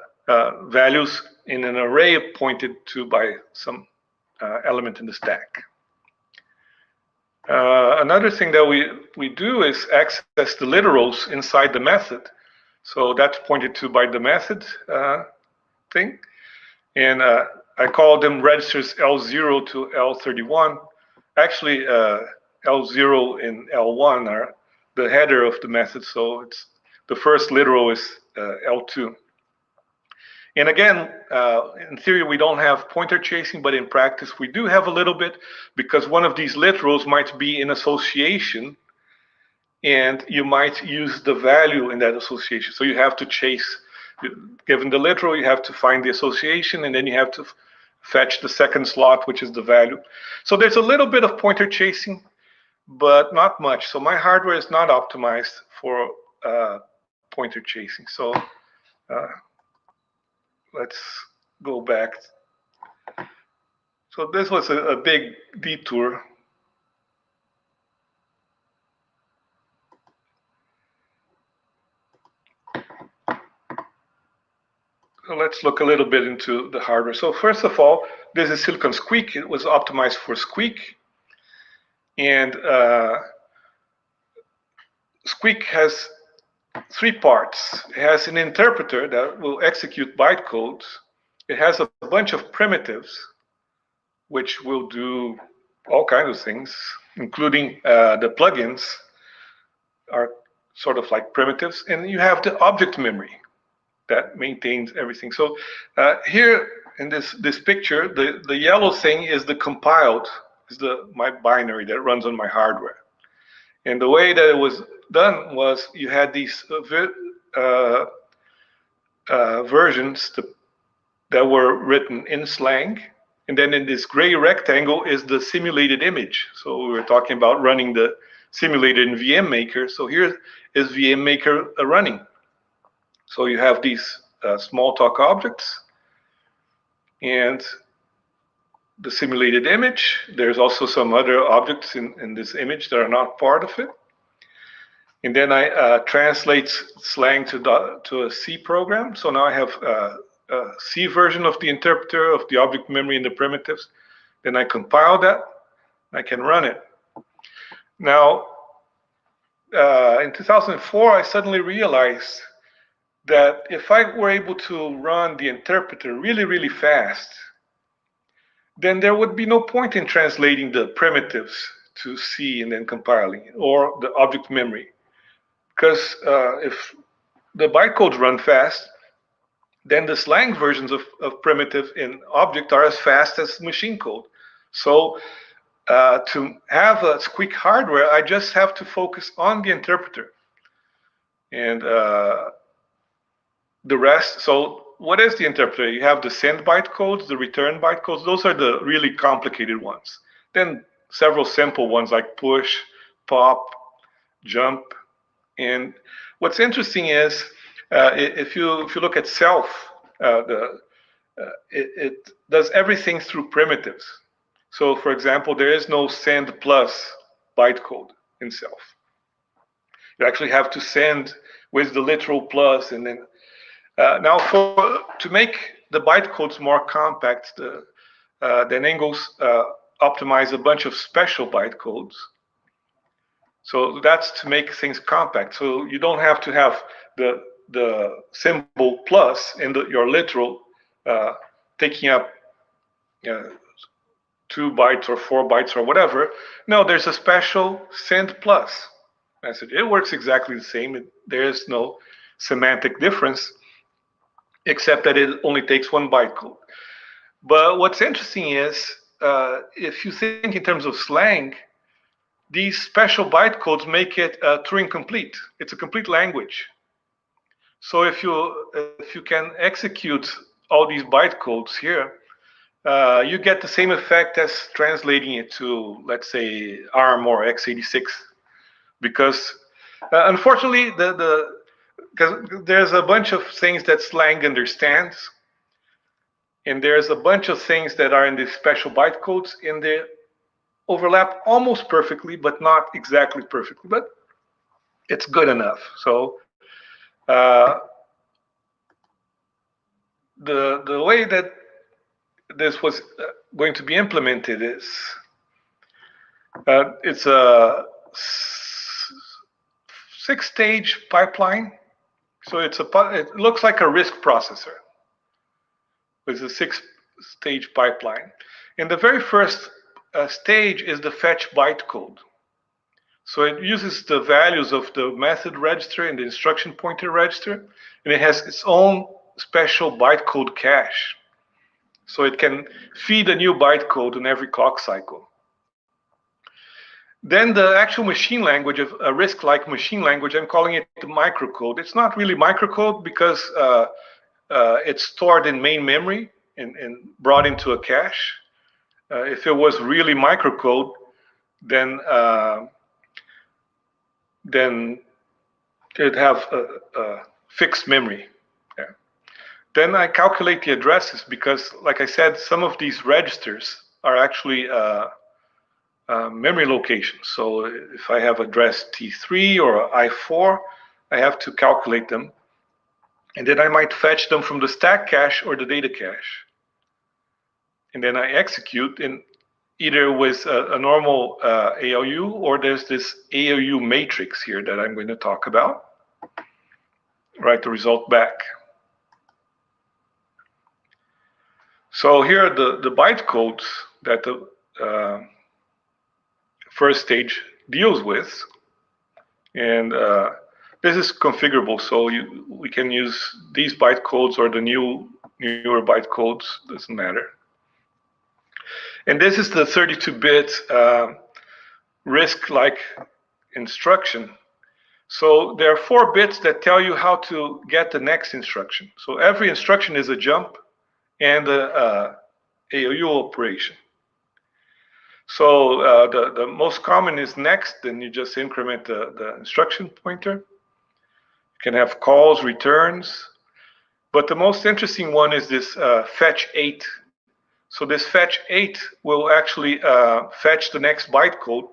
values in an array pointed to by some element in the stack. Another thing that we do is access the literals inside the method. So that's pointed to by the method thing. And I call them registers L0 to L31. Actually, L0 and L1 are the header of the method. So it's the first literal is L2. And again, in theory, we don't have pointer chasing, but in practice, we do have a little bit, because one of these literals might be in association, and you might use the value in that association. So you have to chase, given the literal, you have to find the association, and then you have to fetch the second slot, which is the value. So there's a little bit of pointer chasing, but not much. So my hardware is not optimized for pointer chasing. So let's go back. So this was a big detour. So let's look a little bit into the hardware. So first of all, this is SiliconSqueak. It was optimized for Squeak. And Squeak has 3 parts. It has an interpreter that will execute bytecodes. It has a bunch of primitives, which will do all kinds of things, including the plugins are sort of like primitives. And you have the object memory that maintains everything. So here in this picture, the yellow thing is the compiled, is my binary that runs on my hardware. And the way that it was done was you had these versions that were written in slang, and then in this gray rectangle is the simulated image. So we were talking about running the simulated in VMmaker. So here is VMmaker running. So you have these Smalltalk objects and the simulated image. There's also some other objects in this image that are not part of it. And then I translate slang to a C program. So now I have a C version of the interpreter, of the object memory and the primitives. Then I compile that. I can run it. Now, in 2004, I suddenly realized that if I were able to run the interpreter really, really fast, then there would be no point in translating the primitives to C and then compiling it, or the object memory. Because if the bytecodes run fast, then the slang versions of primitive in object are as fast as machine code. So to have a Squeak hardware, I just have to focus on the interpreter. And the rest, so what is the interpreter? You have the send bytecodes, the return bytecodes. Those are the really complicated ones. Then several simple ones like push, pop, jump. And what's interesting is if you look at self, it does everything through primitives. So for example, there is no send plus bytecode in self. You actually have to send with the literal plus, and then now to make the bytecodes more compact, then Engels optimize a bunch of special bytecodes. So that's to make things compact. So you don't have to have the symbol plus in your literal taking up 2 bytes or 4 bytes or whatever. No, there's a special send plus message. It works exactly the same. There is no semantic difference, except that it only takes 1 bytecode. But what's interesting is if you think in terms of slang, these special bytecodes make it Turing complete. It's a complete language. So if you can execute all these bytecodes here, you get the same effect as translating it to, let's say, ARM or x86, because unfortunately, because there's a bunch of things that slang understands, and there's a bunch of things that are in these special bytecodes, and they overlap almost perfectly, but not exactly perfectly, but it's good enough. So the way that this was going to be implemented is it's a 6-stage pipeline. So it looks like a RISC processor. It's a 6-stage pipeline. And the very first stage is the fetch bytecode. So it uses the values of the method register and the instruction pointer register, and it has its own special bytecode cache. So it can feed a new bytecode in every clock cycle. Then the actual machine language, of a RISC-like machine language, I'm calling it the microcode. It's not really microcode because it's stored in main memory, and brought into a cache. If it was really microcode, then it'd have a fixed memory. Yeah. Then I calculate the addresses because, like I said, some of these registers are actually memory locations. So if I have address T3 or I4, I have to calculate them. And then I might fetch them from the stack cache or the data cache. And then I execute in either with a normal ALU, or there's this ALU matrix here that I'm going to talk about. Write the result back. So here are the bytecodes that the first stage deals with. And this is configurable, so we can use these bytecodes or the newer bytecodes, doesn't matter. And this is the 32-bit RISC-like instruction. So there are 4 bits that tell you how to get the next instruction. So every instruction is a jump and a ALU operation. So the most common is next, then you just increment the instruction pointer. You can have calls, returns. But the most interesting one is this fetch 8. So this fetch 8 will actually fetch the next bytecode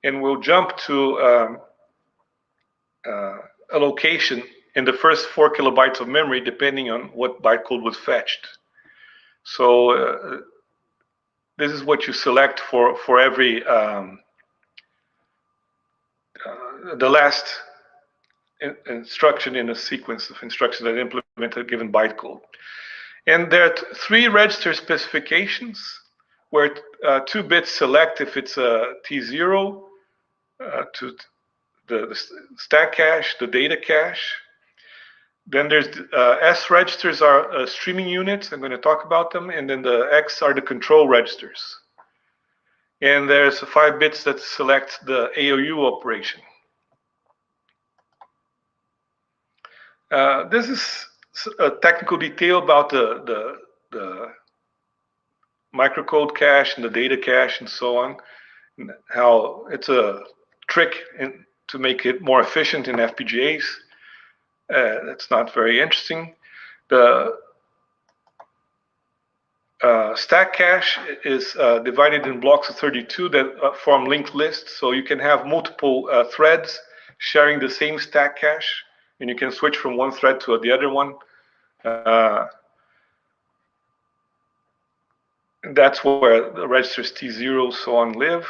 and will jump to a location in the first 4 kilobytes of memory, depending on what bytecode was fetched. So this is what you select for every the last instruction in a sequence of instructions that implement a given bytecode. And there are 3 register specifications where 2 bits select if it's a T0 to the stack cache, the data cache. Then there's S registers are streaming units. I'm going to talk about them. And then the X are the control registers. And there's 5 bits that select the ALU operation. This is a technical detail about the microcode cache and the data cache and so on, and how it's a trick to make it more efficient in FPGAs. That's not very interesting. The stack cache is divided in blocks of 32 that form linked lists, so you can have multiple threads sharing the same stack cache, and you can switch from one thread to the other one. That's where the registers T0 so on live.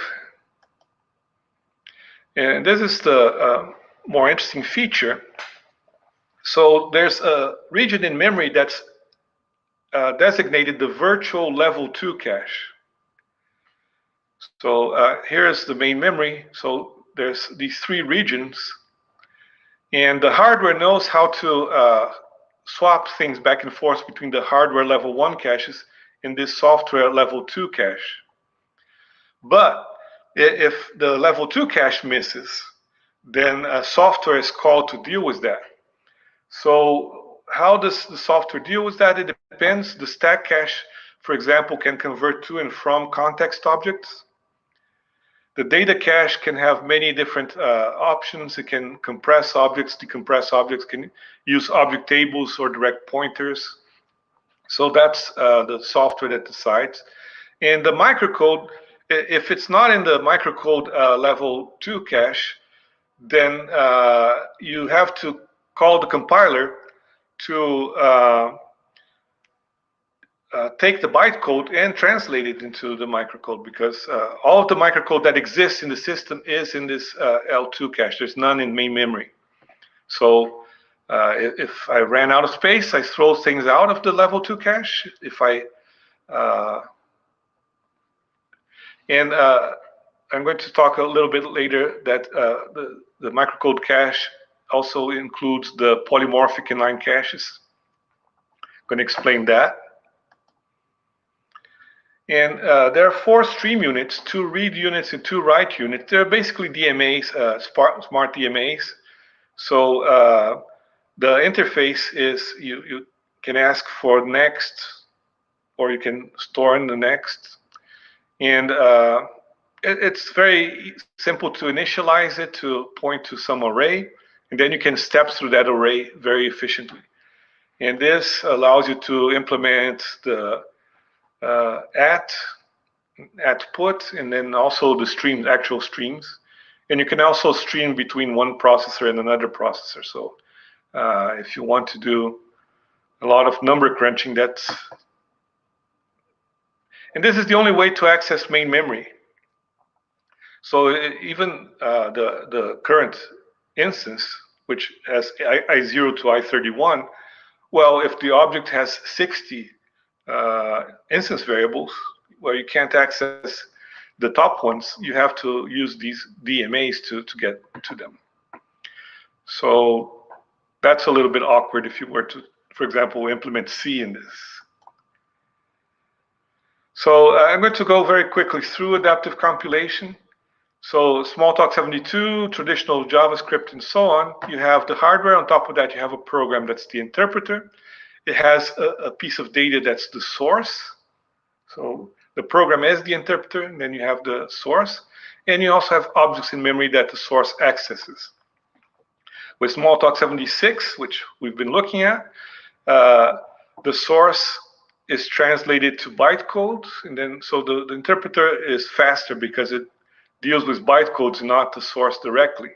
And this is the more interesting feature. So there's a region in memory that's designated the virtual level 2 cache. So here's the main memory. So there's these 3 regions, and the hardware knows how to swap things back and forth between the hardware level 1 caches and this software level 2 cache. But if the level 2 cache misses, then software is called to deal with that. So how does the software deal with that? It depends. The stack cache, for example, can convert to and from context objects. The data cache can have many different options. It can compress objects, decompress objects, can use object tables or direct pointers. So that's the software that decides. And the microcode, if it's not in the microcode level 2 cache, then you have to call the compiler to take the bytecode and translate it into the microcode, because all of the microcode that exists in the system is in this L2 cache. There's none in main memory. So if I ran out of space, I throw things out of the level 2 cache. If I I'm going to talk a little bit later that the microcode cache also includes the polymorphic inline caches. I'm going to explain that. And there are 4 stream units, 2 read units and 2 write units. They're basically DMAs, smart DMAs. So the interface is you can ask for next, or you can store in the next. And it's very simple to initialize it to point to some array, and then you can step through that array very efficiently. And this allows you to implement the at put, and then also the streams, actual streams. And you can also stream between one processor and another processor. So if you want to do a lot of number crunching, and this is the only way to access main memory. So even the current instance, which has I0 to I31, well, if the object has 60 instance variables, where you can't access the top ones, you have to use these DMAs to get to them. So that's a little bit awkward if you were to, for example, implement C in this. So I'm going to go very quickly through adaptive compilation. So Smalltalk 72, traditional JavaScript, and so on. You have the hardware. On top of that, you have a program that's the interpreter. It has a piece of data that's the source. So the program is the interpreter, and then you have the source. And you also have objects in memory that the source accesses. With Smalltalk 76, which we've been looking at, the source is translated to bytecode, and then so the interpreter is faster because it deals with bytecodes, not the source directly.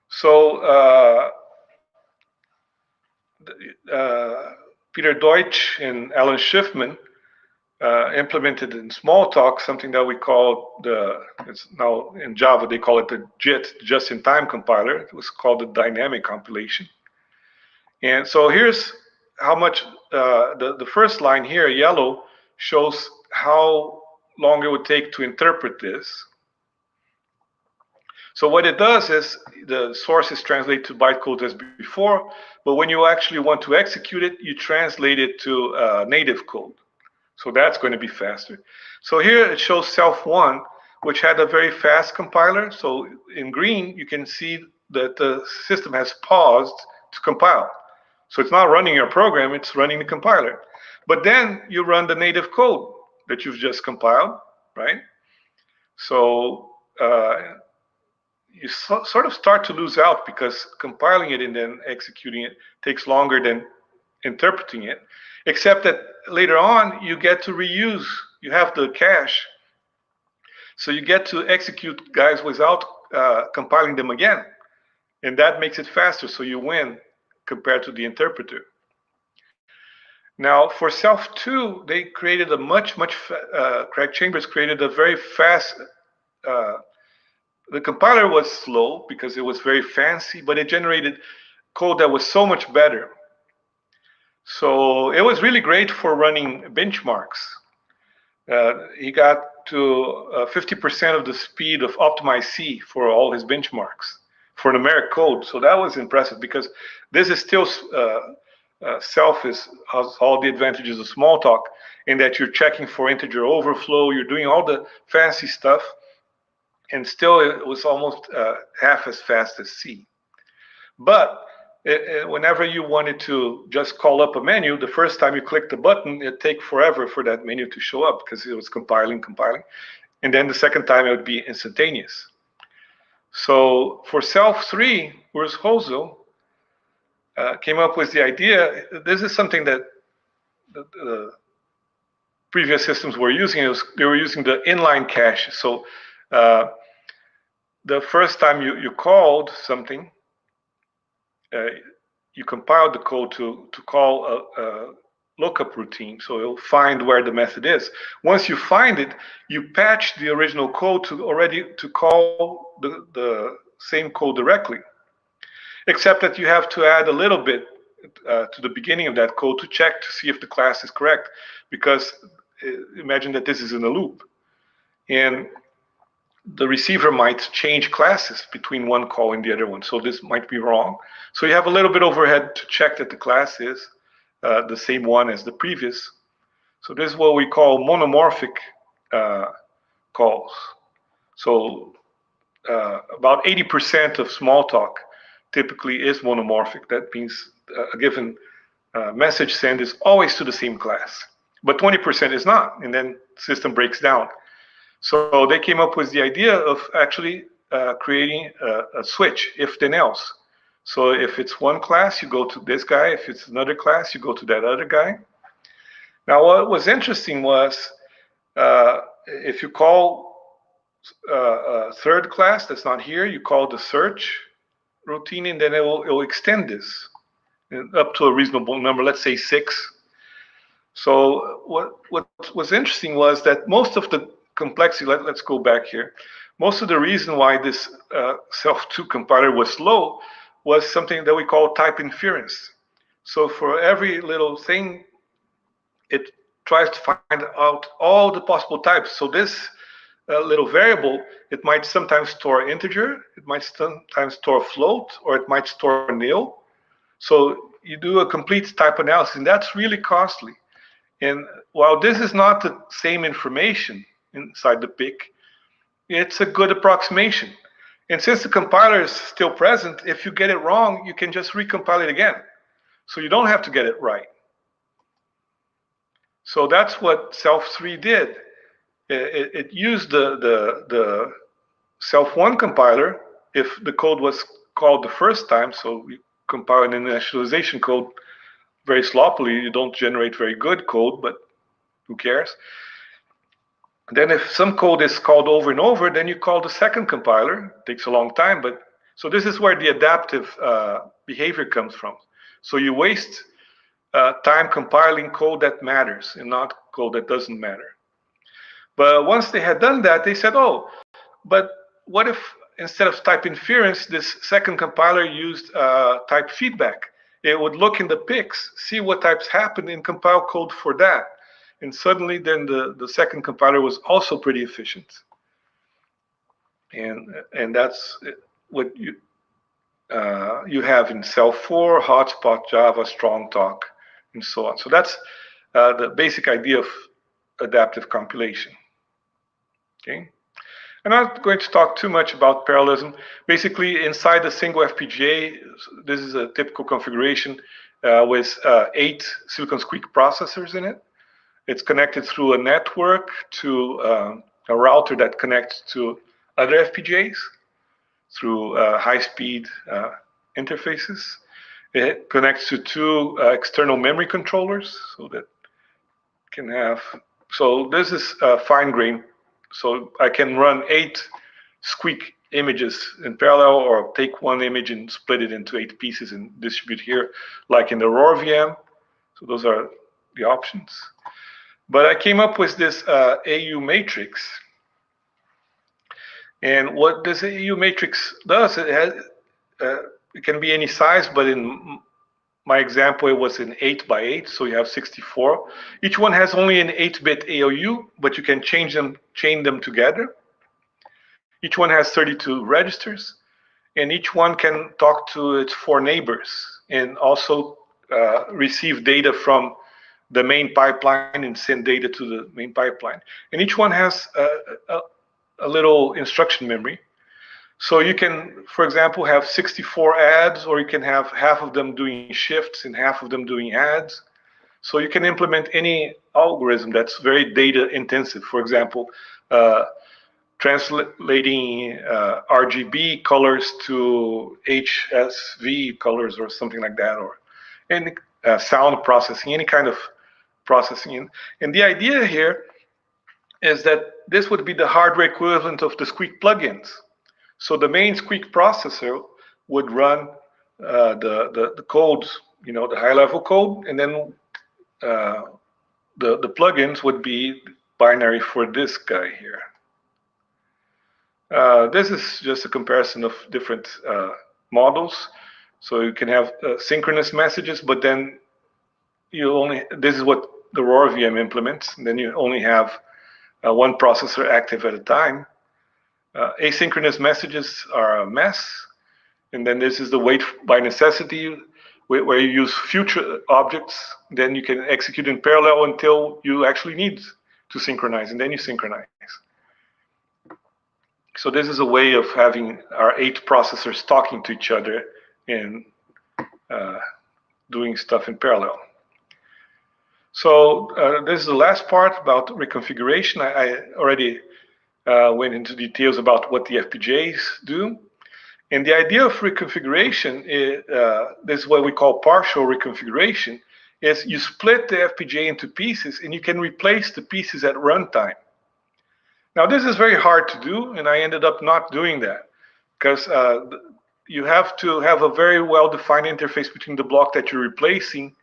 So Peter Deutsch and Alan Schiffman implemented in Smalltalk something that we call it's now in Java, they call it the JIT, just-in-time compiler. It was called the dynamic compilation. And so here's how much, the first line here, yellow, shows how long it would take to interpret this. So what it does is the source is translated to bytecode as before, but when you actually want to execute it, you translate it to native code. So that's going to be faster. So here it shows self1, which had a very fast compiler. So in green, you can see that the system has paused to compile. So it's not running your program, it's running the compiler. But then you run the native code that you've just compiled, right? So you sort of start to lose out because compiling it and then executing it takes longer than interpreting it, except that later on you get to reuse, you have the cache. So you get to execute guys without compiling them again. And that makes it faster, so you win compared to the interpreter. Now for self2, they created a Craig Chambers created a very fast, the compiler was slow because it was very fancy, but it generated code that was so much better. So it was really great for running benchmarks. He got to 50% of the speed of Optimize C for all his benchmarks for numeric code. So that was impressive because this is still self has all the advantages of Smalltalk in that you're checking for integer overflow, you're doing all the fancy stuff, and still it was almost half as fast as C. But whenever you wanted to just call up a menu, the first time you click the button, it'd take forever for that menu to show up because it was compiling. And then the second time it would be instantaneous. So for self3, Urs Hosel came up with the idea, this is something that the previous systems were using. They were using the inline cache. So the first time you called something, you compiled the code to call a lookup routine. So it'll find where the method is. Once you find it, you patch the original code to call the same code directly. Except that you have to add a little bit to the beginning of that code to check to see if the class is correct. Because imagine that this is in a loop. And the receiver might change classes between one call and the other one. So this might be wrong. So you have a little bit overhead to check that the class is the same one as the previous. So this is what we call monomorphic calls. So about 80% of Smalltalk typically is monomorphic. That means a given message send is always to the same class, but 20% is not, and then system breaks down. So they came up with the idea of actually creating a switch, if then else. So if it's one class, you go to this guy. If it's another class, you go to that other guy. Now, what was interesting was if you call a third class that's not here, you call the search routine, and then it will extend this up to a reasonable number, let's say 6. So what was interesting was that most of the complexity, let's go back here, most of the reason why this self2 compiler was slow was something that we call type inference. So for every little thing, it tries to find out all the possible types. So this little variable, it might sometimes store integer, it might sometimes store float, or it might store nil. So you do a complete type analysis, and that's really costly. And while this is not the same information inside the PIC, it's a good approximation. And since the compiler is still present, if you get it wrong, you can just recompile it again. So you don't have to get it right. So that's what self3 did. It used the self1 compiler if the code was called the first time. So we compile an initialization code very sloppily. You don't generate very good code, but who cares? Then if some code is called over and over, then you call the second compiler. It takes a long time, but so this is where the adaptive behavior comes from. So you waste time compiling code that matters and not code that doesn't matter. But once they had done that, they said, oh, but what if instead of type inference, this second compiler used type feedback? It would look in the PICs, see what types happened, and compile code for that. And suddenly then the second compiler was also pretty efficient. And that's what you have in Cell4, Hotspot, Java, Strongtalk, and so on. So that's the basic idea of adaptive compilation. Okay. I'm not going to talk too much about parallelism. Basically, inside a single FPGA, this is a typical configuration with 8 SiliconSqueak processors in it. It's connected through a network to a router that connects to other FPGAs through high-speed interfaces. It connects to 2 external memory controllers, so that can have. So this is fine-grained. So I can run 8 Squeak images in parallel, or take one image and split it into 8 pieces and distribute here, like in the Aurora VM. So those are the options. But I came up with this AU matrix. And what this AU matrix does, it can be any size, but in my example, it was in 8 by 8, so you have 64. Each one has only an 8-bit ALU, but you can chain them together. Each one has 32 registers, and each one can talk to its 4 neighbors and also receive data from the main pipeline and send data to the main pipeline. And each one has a little instruction memory. So you can, for example, have 64 adds, or you can have half of them doing shifts and half of them doing adds. So you can implement any algorithm that's very data intensive. For example, translating RGB colors to HSV colors or something like that, or any sound processing, any kind of processing. And the idea here is that this would be the hardware equivalent of the Squeak plugins. So the main Squeak processor would run the code, the high-level code, and then the plugins would be binary for this guy here. This is just a comparison of different models. So you can have synchronous messages, but then this is what the Aurora VM implements, and then you only have one processor active at a time. Asynchronous messages are a mess, and then this is the wait by necessity, where you use future objects. Then you can execute in parallel until you actually need to synchronize, and then you synchronize. So this is a way of having our 8 processors talking to each other and doing stuff in parallel. So this is the last part about reconfiguration. I already went into details about what the FPGAs do. And the idea of reconfiguration is, this is what we call partial reconfiguration, is you split the FPGA into pieces and you can replace the pieces at runtime. Now this is very hard to do, and I ended up not doing that because you have to have a very well-defined interface between the block that you're replacing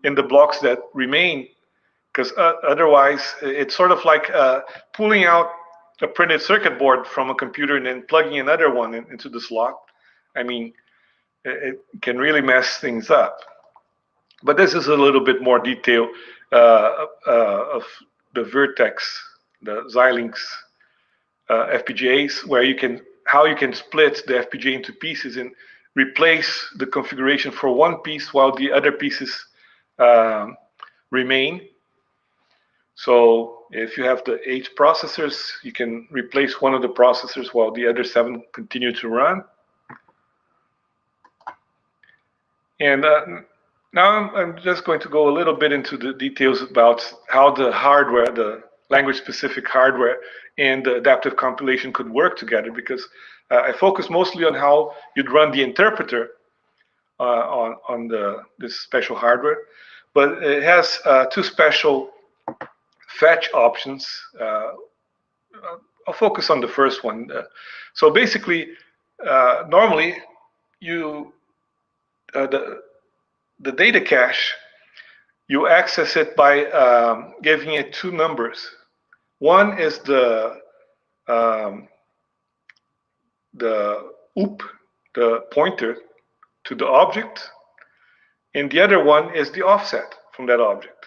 and the blocks that remain, because otherwise it's sort of like pulling out a printed circuit board from a computer and then plugging another one into the slot. I mean, it can really mess things up. But this is a little bit more detail of the Vertex, the Xilinx FPGAs, where how you can split the FPGA into pieces and replace the configuration for one piece while the other pieces remain. So if you have the 8 processors, you can replace one of the processors while the other 7 continue to run. And now I'm just going to go a little bit into the details about how the hardware, the language-specific hardware, and the adaptive compilation could work together, because I focus mostly on how you'd run the interpreter on this special hardware. But it has 2 special fetch options. I'll focus on the first one. So basically, normally the data cache, you access it by giving it 2 numbers. One is the OOP, the pointer to the object, and the other one is the offset from that object.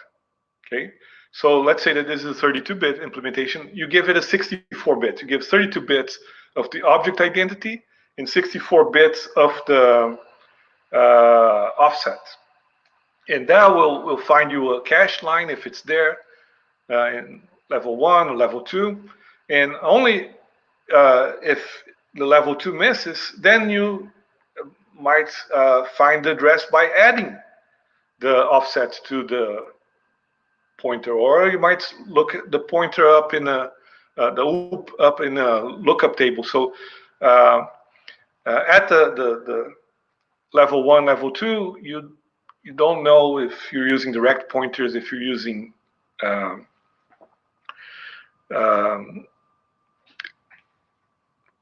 Okay. So let's say that this is a 32-bit implementation. You give it a 64-bit. You give 32 bits of the object identity and 64 bits of the offset. And that will find you a cache line if it's there in level 1 or level 2. And only if the level 2 misses, then you might find the address by adding the offset to the pointer, or you might look at the pointer up in the OOP up in a lookup table. So at the level 1, level 2, you don't know if you're using direct pointers, if you're using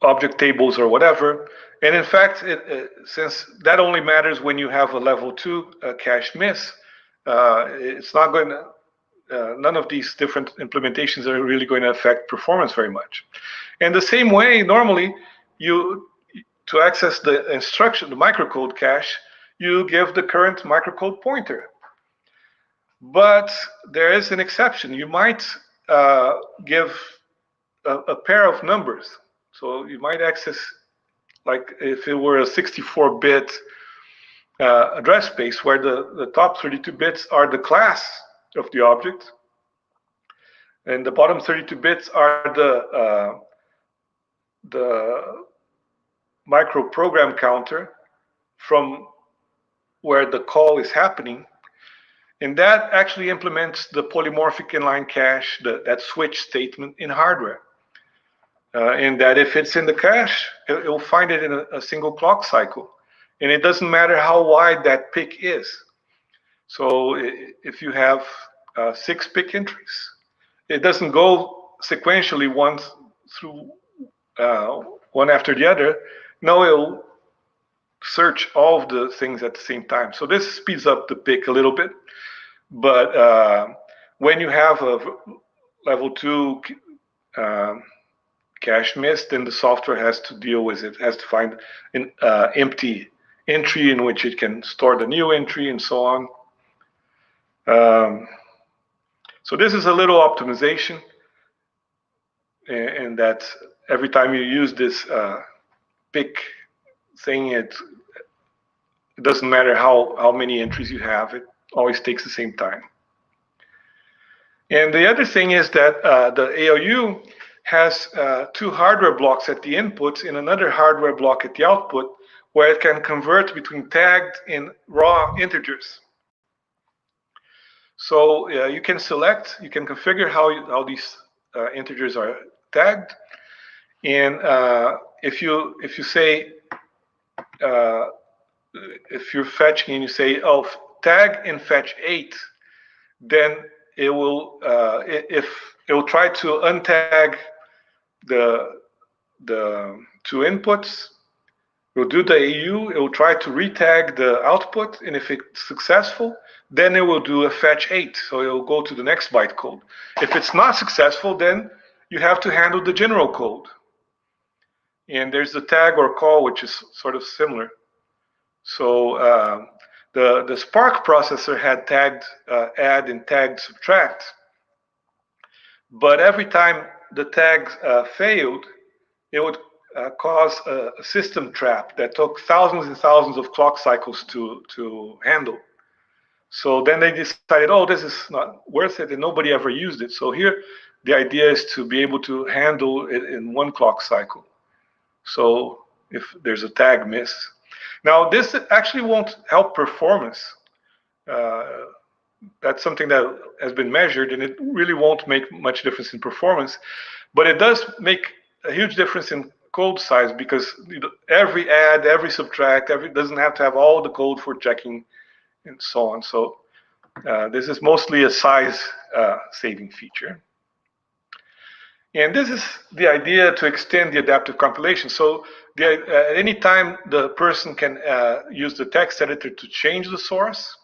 object tables or whatever. And in fact, since that only matters when you have a level 2 cache miss, it's not going to, none of these different implementations are really going to affect performance very much. And the same way, normally, to access the instruction, the microcode cache, you give the current microcode pointer. But there is an exception. You might give a pair of numbers. So you might access, like if it were a 64-bit address space where the top 32 bits are the class of the object, and the bottom 32 bits are the microprogram counter from where the call is happening. And that actually implements the polymorphic inline cache, that switch statement in hardware. And that if it's in the cache, it will find it in a single clock cycle. And it doesn't matter how wide that pick is. So if you have 6 pick entries, it doesn't go sequentially one after the other. No, it'll search all of the things at the same time. So this speeds up the pick a little bit. But when you have a level 2 cache miss, then the software has to deal with it, has to find an empty entry in which it can store the new entry and so on. So this is a little optimization, and that every time you use this pick thing, it doesn't matter how many entries you have, it always takes the same time. And the other thing is that the ALU has 2 hardware blocks at the inputs and another hardware block at the output, where it can convert between tagged and raw integers. So you can select, you can configure how these integers are tagged, and if you say if you're fetching and you say, oh, tag and fetch 8, then it will if it will try to untag the two inputs. It will do the AU, it will try to retag the output, and if it's successful, then it will do a fetch 8, so it will go to the next bytecode. If it's not successful, then you have to handle the general code. And there's the tag or call, which is sort of similar. So the Spark processor had tagged add and tagged subtract, but every time the tag failed, it would cause a system trap that took thousands and thousands of clock cycles to handle. So then they decided, oh, this is not worth it, and nobody ever used it. So here, the idea is to be able to handle it in one clock cycle. So if there's a tag miss. Now, this actually won't help performance. That's something that has been measured, and it really won't make much difference in performance. But it does make a huge difference in code size, because every add, every subtract, doesn't have to have all the code for checking and so on. So this is mostly a size saving feature. And this is the idea to extend the adaptive compilation. So at any time, the person can use the text editor to change the source.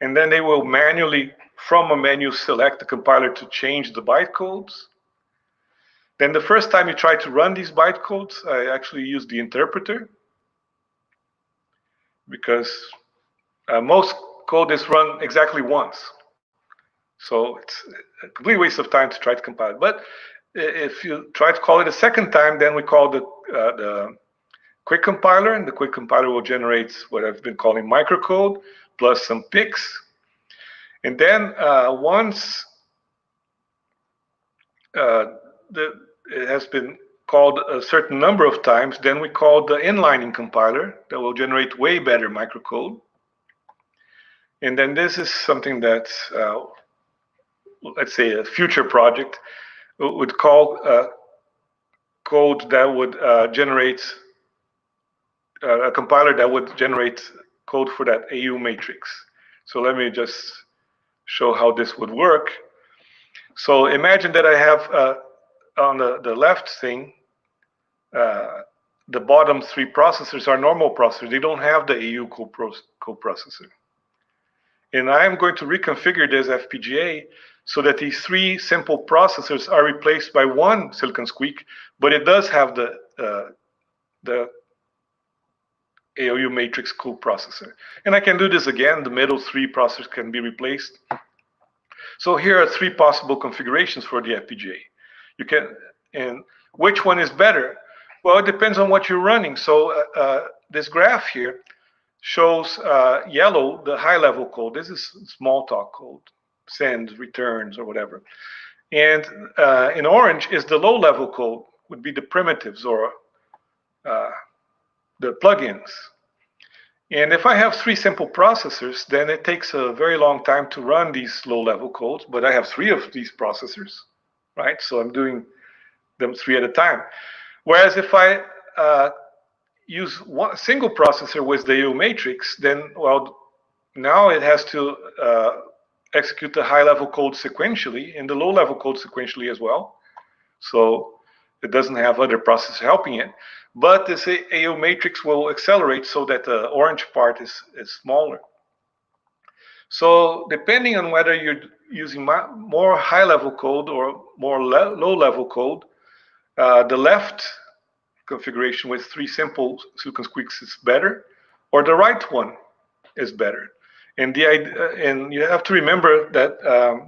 And then they will manually, from a menu, select the compiler to change the bytecodes. Then the first time you try to run these bytecodes, I actually use the interpreter, because most code is run exactly once. So it's a complete waste of time to try to compile it. But if you try to call it a second time, then we call the quick compiler, and the quick compiler will generate what I've been calling microcode plus some picks. And then once it has been called a certain number of times, then we call the inlining compiler that will generate way better microcode. And then this is something that, let's say, a future project would call code that would generate a compiler that would generate code for that AU matrix. So let me just show how this would work. So imagine that I have on the left thing, the bottom three processors are normal processors. They don't have the AU coprocessor. And I'm going to reconfigure this FPGA so that these three simple processors are replaced by one SiliconSqueak, but it does have the ALU matrix coprocessor. And I can do this again. The middle three processors can be replaced. So here are three possible configurations for the FPGA. You can, and which one is better? Well, it depends on what you're running. So this graph here shows yellow, the high-level code. This is Smalltalk code, sends, returns, or whatever. And in orange is the low-level code, would be the primitives or the plugins. And if I have three simple processors, then it takes a very long time to run these low-level codes, but I have three of these processors, right? So I'm doing them three at a time. Whereas if I use one single processor with the AU matrix, then, well, now it has to execute the high-level code sequentially and the low-level code sequentially as well. So it doesn't have other processors helping it. But this AU matrix will accelerate so that the orange part is smaller. So depending on whether you're using more high-level code or more low-level code, the left configuration with three simple SiliconSqueaks is better, or the right one is better. And and you have to remember that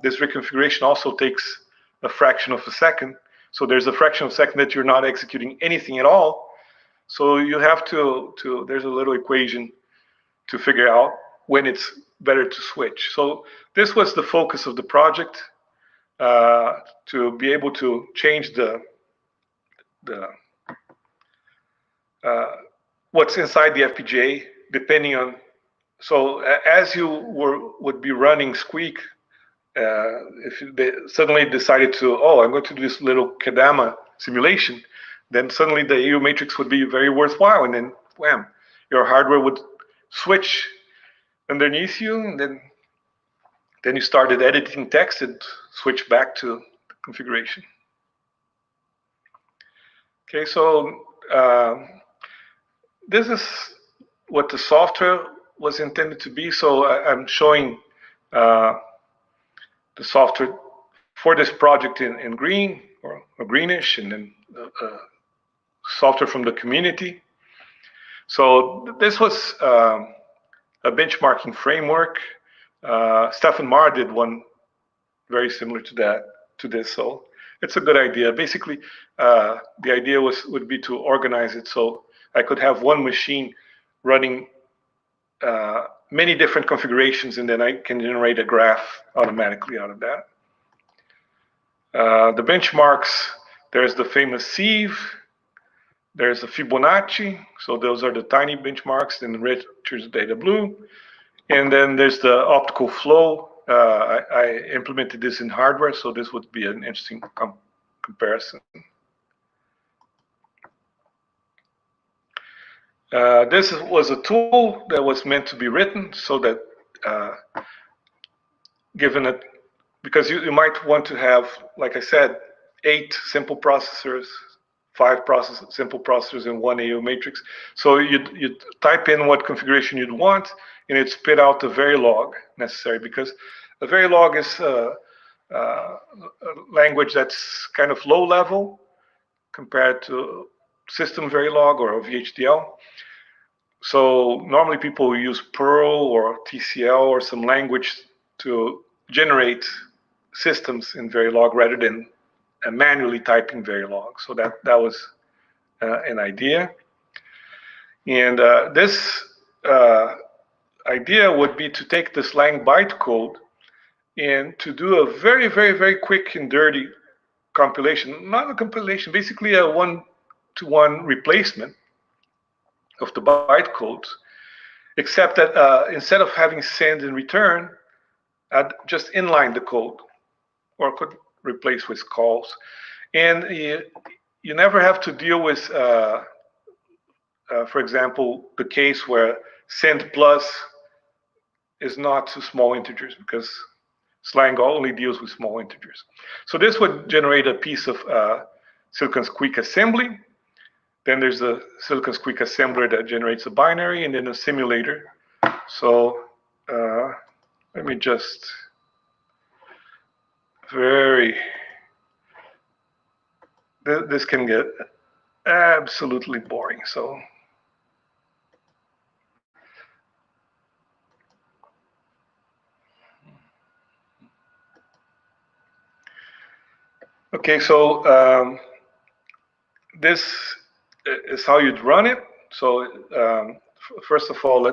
this reconfiguration also takes a fraction of a second. So there's a fraction of a second that you're not executing anything at all. So you have to there's a little equation to figure out when it's better to switch. So this was the focus of the project, to be able to change what's inside the FPGA, depending on. So as you would be running Squeak, if they suddenly decided to, oh, I'm going to do this little Kadama simulation, then suddenly the AU matrix would be very worthwhile, and then wham, your hardware would switch underneath you, and then you started editing text and switch back to the configuration. Okay, so this is what the software was intended to be. So I'm showing the software for this project in green or greenish, and then software from the community. So this was a benchmarking framework. Stefan Marr did one very similar to this. So it's a good idea. Basically, the idea would be to organize it so I could have one machine running many different configurations, and then I can generate a graph automatically out of that. The benchmarks, there's the famous sieve, there's the Fibonacci, so those are the tiny benchmarks, and red choose data blue. And then there's the optical flow. I implemented this in hardware, so this would be an interesting comparison. This was a tool that was meant to be written so that given it, because you might want to have, like I said, 8 simple processors, 5 simple processors in one AO matrix. So you'd type in what configuration you'd want, and it spit out the Verilog necessary, because a Verilog is a language that's kind of low level compared to system Verilog or VHDL. So normally people use Perl or TCL or some language to generate systems in Verilog rather than manually typing Verilog. So that was an idea. And this idea would be to take this lang bytecode and to do a very, very, very quick and dirty compilation. Not a compilation, basically a one-to-one replacement of the bytecodes, except that instead of having send and return, I'd just inline the code, or could replace with calls. And you never have to deal with, for example, the case where send plus is not to small integers, because Slang only deals with small integers. So this would generate a piece of SiliconSqueak assembly. Then there's a SiliconSqueak assembler that generates a binary, and then a simulator. So let me just this can get absolutely boring. So okay, so this is how you'd run it. So first of all,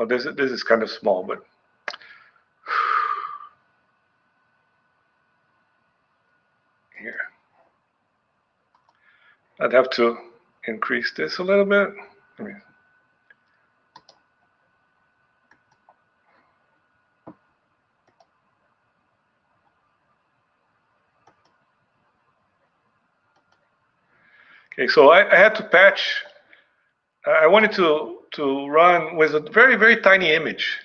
this is kind of small, but here I'd have to increase this a little bit. Okay, so I had to patch. I wanted to run with a very, very tiny image.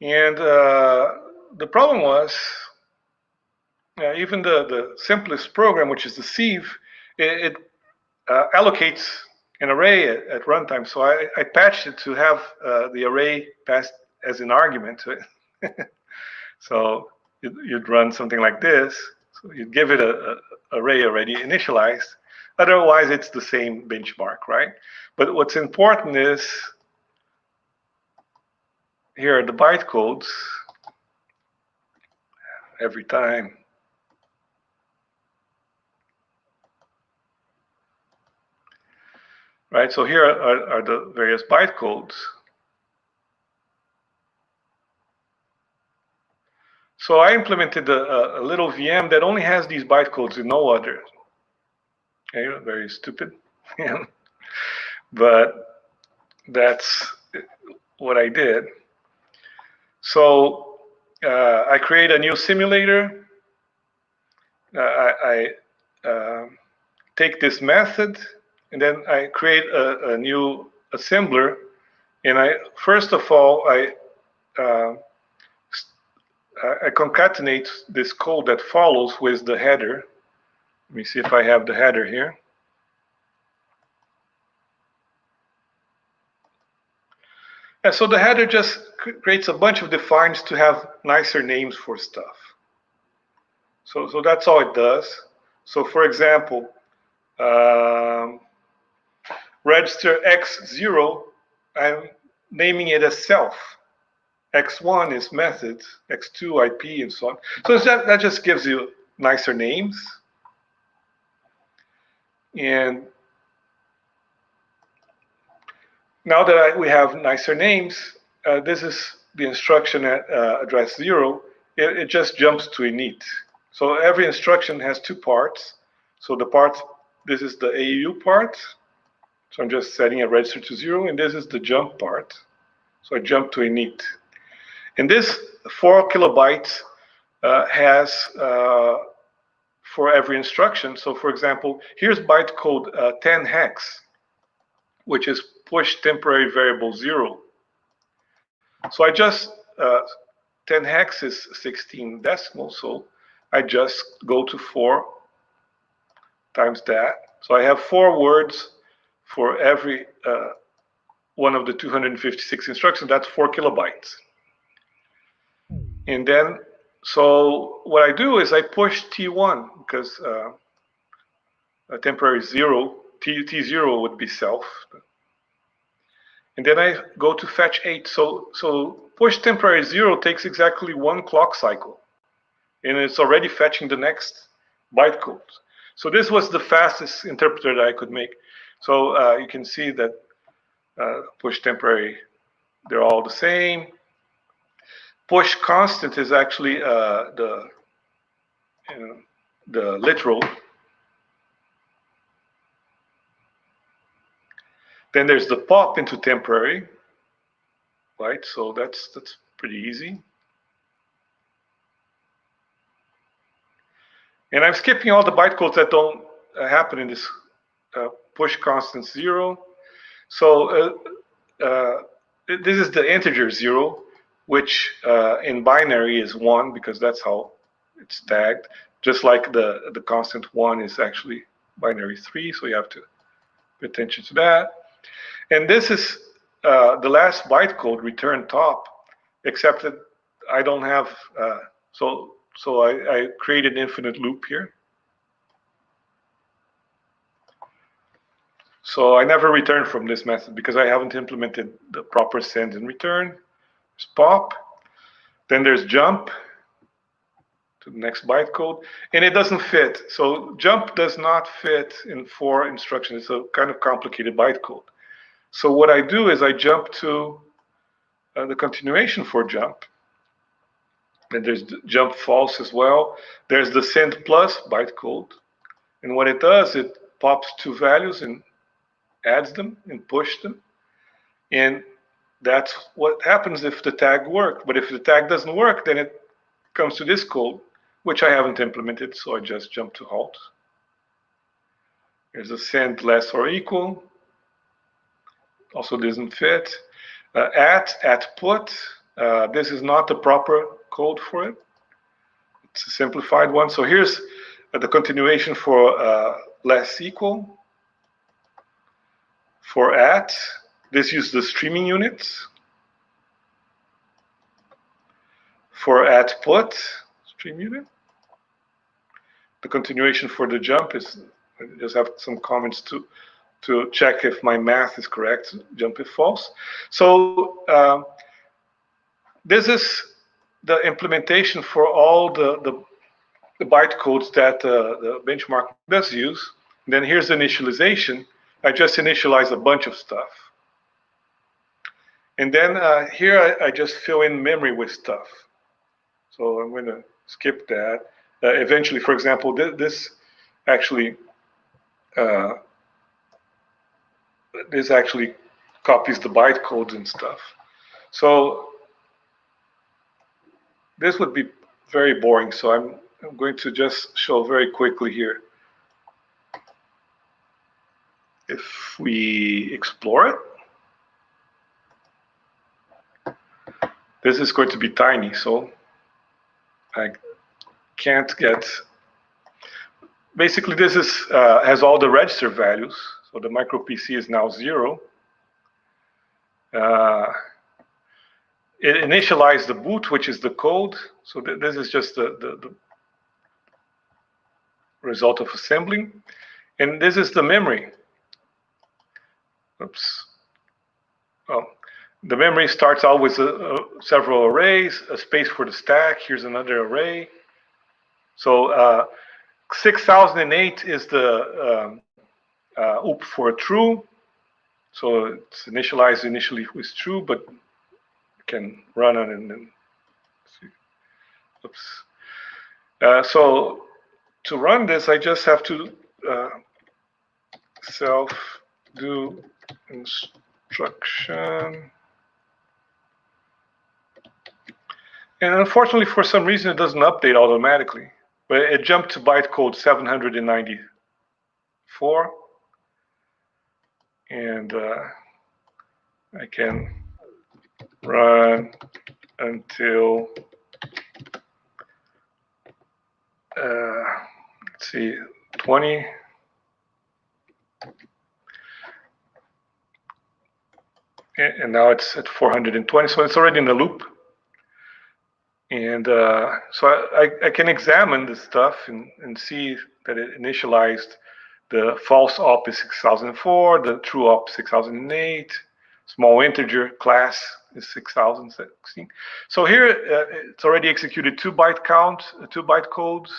And the problem was, even the simplest program, which is the sieve, it allocates an array at runtime. So I patched it to have the array passed as an argument to it. So you'd run something like this. So you'd give it an array already initialized. Otherwise, it's the same benchmark, right? But what's important is, here are the bytecodes every time. Right, so here are the various bytecodes. So I implemented a little VM that only has these bytecodes and no others. Okay, very stupid. but that's what I did. So I create a new simulator. I take this method, and then I create a new assembler. And first of all, I concatenate this code that follows with the header. Let me see if I have the header here. And so the header just creates a bunch of defines to have nicer names for stuff. So that's all it does. So for example, register X0, I'm naming it as self. X1 is methods, X2 IP, and so on. So that just gives you nicer names. And now that we have nicer names, this is the instruction at address 0. It just jumps to init. So every instruction has two parts. So the part, this is the AU part. So I'm just setting a register to 0, and this is the jump part. So I jump to init. And this 4 kilobytes has for every instruction. So for example, here's bytecode 10 hex, which is push temporary variable 0. So I just, 10 hex is 16 decimal, so I just go to 4 times that. So I have 4 words for every one of the 256 instructions. That's 4 kilobytes. And then, so what I do is I push T1 because a temporary 0, T0 would be self. And then I go to fetch 8. So push temporary 0 takes exactly 1 clock cycle. And it's already fetching the next bytecode. So this was the fastest interpreter that I could make. So you can see that push temporary, they're all the same. Push constant is actually the literal. Then there's the pop into temporary, right? So that's pretty easy. And I'm skipping all the bytecodes that don't happen in this push constant 0. So this is the integer 0, which in binary is 1 because that's how it's tagged. Just like the constant 1 is actually binary 3, so you have to pay attention to that. And this is the last bytecode, return top, except that I don't have, so I created an infinite loop here. So I never return from this method because I haven't implemented the proper send and return. There's pop, then there's jump to the next bytecode, and it doesn't fit. So jump does not fit in 4 instructions. It's a kind of complicated bytecode. So what I do is I jump to the continuation for jump. And there's jump false as well. There's the send plus bytecode. And what it does, it pops 2 values and adds them and push them. And that's what happens if the tag works. But if the tag doesn't work, then it comes to this code, which I haven't implemented, so I just jump to halt. There's a send less or equal. Also doesn't fit. At put, this is not the proper code for it. It's a simplified one. So here's the continuation for less equal. For at, this uses the streaming units. For at put, stream unit. The continuation for the jump is, I just have some comments to check if my math is correct, jump if false. So this is the implementation for all the bytecodes that the benchmark does use. And then here's the initialization. I just initialize a bunch of stuff. And then here I just fill in memory with stuff. So I'm going to skip that. Eventually, for example, this actually this actually copies the bytecodes and stuff. So this would be very boring. So I'm going to just show very quickly here. If we explore it, this is going to be tiny, so I can't get. Basically, this is has all the register values. So the micro PC is now 0. It initialized the boot, which is the code. So this is just the result of assembling. And this is the memory. Oops. Oh, the memory starts out with several arrays, a space for the stack. Here's another array. So 6008 is the OOP for true. So it's initialized initially with true, but you can run it and then see. Oops. So to run this, I just have to self do instruction. And unfortunately, for some reason, it doesn't update automatically. But it jumped to bytecode 794. And I can run until, let's see, 20. And now it's at 420, so it's already in the loop. And so I can examine this stuff and see that it initialized the false op is 6004, the true op 6008, small integer class is 6016. So here it's already executed 2 byte count, 2 byte codes.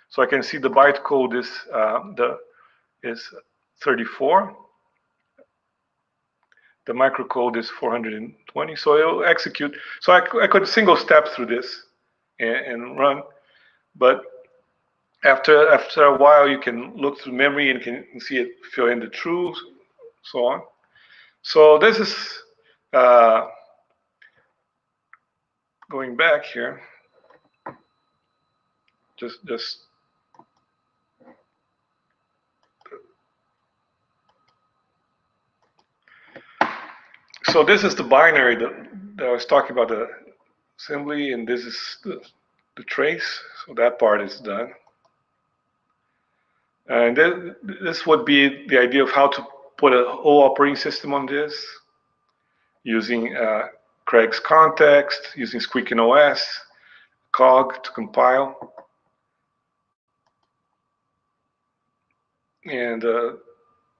So I can see the byte code is 34. The microcode is 420, so it'll execute. So I could single step through this and run, but after a while, you can look through memory and can see it fill in the true, so on. So this is going back here. Just. So this is the binary that I was talking about, the assembly, and this is the trace. So that part is done. And this would be the idea of how to put a whole operating system on this, using Craig's context, using Squeak and OS, cog to compile. And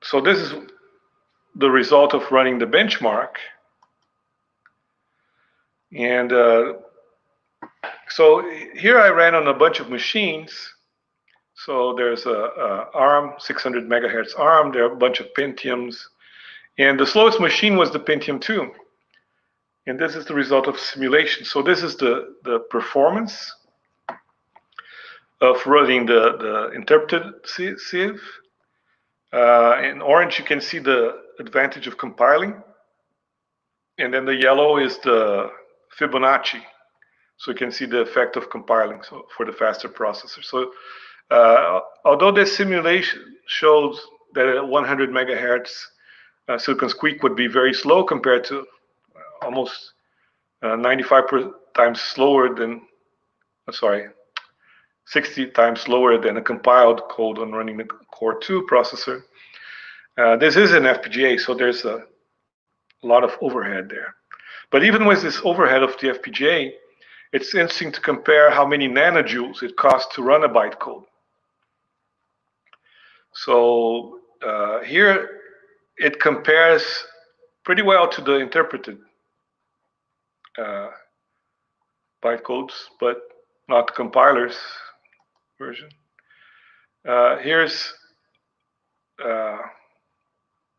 so this is the result of running the benchmark. And so here I ran on a bunch of machines. So there's a ARM, 600 megahertz ARM, there are a bunch of Pentiums. And the slowest machine was the Pentium 2. And this is the result of simulation. So this is the performance of running the interpreted sieve. In orange, you can see the advantage of compiling. And then the yellow is the Fibonacci. So you can see the effect of compiling for the faster processor. So although this simulation shows that at 100 megahertz, SiliconSqueak would be very slow compared to almost 95 times slower than, 60 times slower than a compiled code on running the Core 2 processor. This is an FPGA, so there's a lot of overhead there. But even with this overhead of the FPGA, it's interesting to compare how many nanojoules it costs to run a bytecode. So here it compares pretty well to the interpreted bytecodes, but not the compiler's version. Here's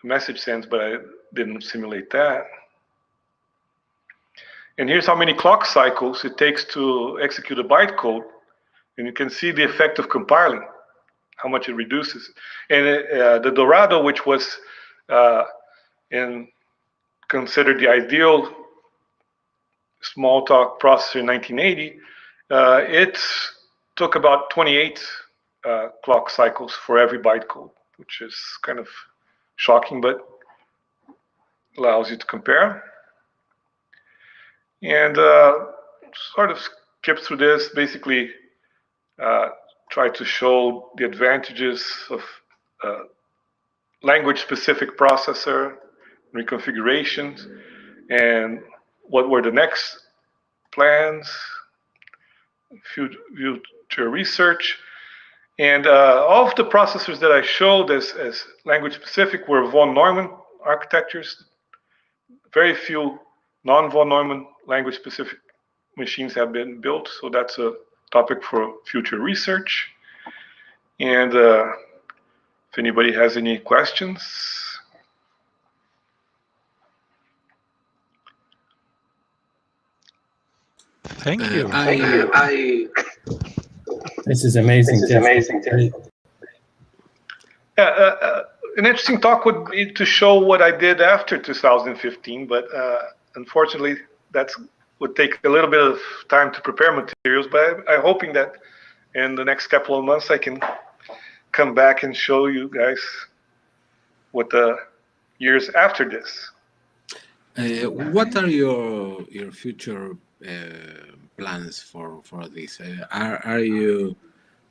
message sends, but I didn't simulate that. And here's how many clock cycles it takes to execute a bytecode. And you can see the effect of compiling, how much it reduces. And the Dorado, which was and considered the ideal Smalltalk processor in 1980, it took about 28 clock cycles for every bytecode, which is kind of shocking, but allows you to compare. And sort of skip through this, basically try to show the advantages of language-specific processor reconfigurations and what were the next plans, future research. And all of the processors that I showed as language-specific were von Neumann architectures. Very few non-von Neumann language-specific machines have been built, so that's a topic for future research. And if anybody has any questions. Thank you. This is amazing. This is amazing. Yeah, an interesting talk would be to show what I did after 2015, but unfortunately, that would take a little bit of time to prepare materials. But I'm hoping that in the next couple of months, I can come back and show you guys what the years after this. What are your future plans for this? Are you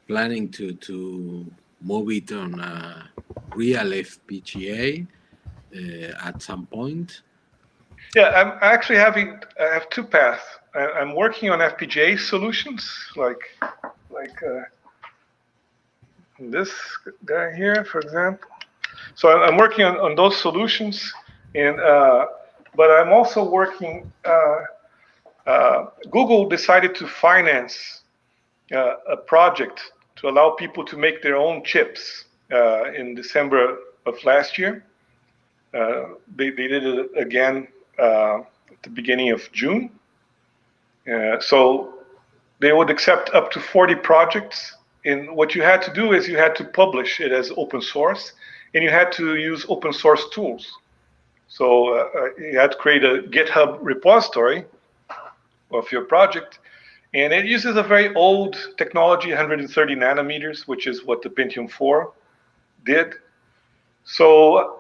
planning to move it on a real FPGA at some point? Yeah, I'm actually I have two paths. I'm working on FPGA solutions, like this guy here, for example. So I'm working on those solutions, and but I'm also working. Google decided to finance a project to allow people to make their own chips in December of last year. They did it again at the beginning of June. So they would accept up to 40 projects. And what you had to do is you had to publish it as open source, and you had to use open source tools. So you had to create a GitHub repository of your project. And it uses a very old technology, 130 nanometers, which is what the Pentium 4 did. So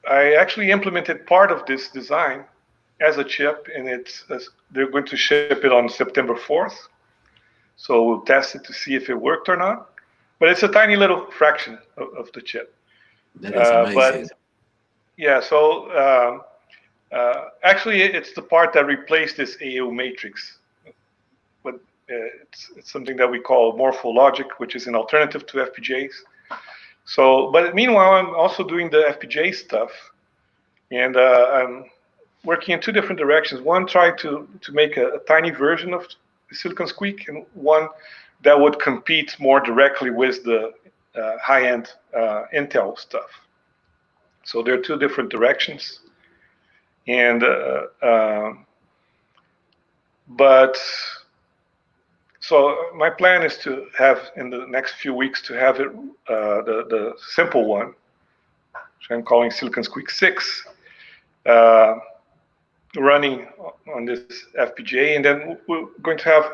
I actually implemented part of this design as a chip, and they're going to ship it on September 4th. So we'll test it to see if it worked or not. But it's a tiny little fraction of the chip. That is amazing. But yeah, so actually it's the part that replaced this AU matrix. But it's something that we call morphologic, which is an alternative to FPGAs. So, but meanwhile, I'm also doing the FPGA stuff, and I'm working in two different directions. One, trying to make a tiny version of SiliconSqueak, and one that would compete more directly with the high-end Intel stuff. So there are two different directions, and but. So my plan is to have in the next few weeks to have it the simple one, which I'm calling SiliconSqueak 6, running on this FPGA, and then we're going to have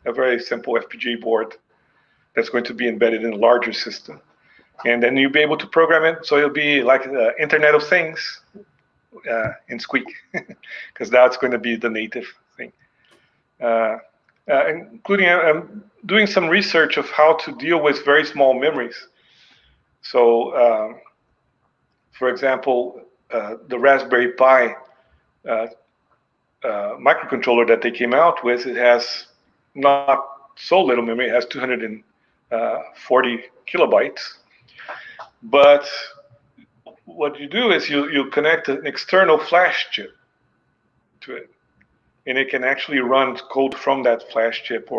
a very simple FPGA board that's going to be embedded in a larger system, and then you'll be able to program it. So it'll be like the Internet of Things in Squeak, because that's going to be the native thing. Including I'm doing some research of how to deal with very small memories. So, for example, the Raspberry Pi microcontroller that they came out with, it has not so little memory. It has 240 kilobytes. But what you do is you connect an external flash chip to it, and it can actually run code from that flash chip.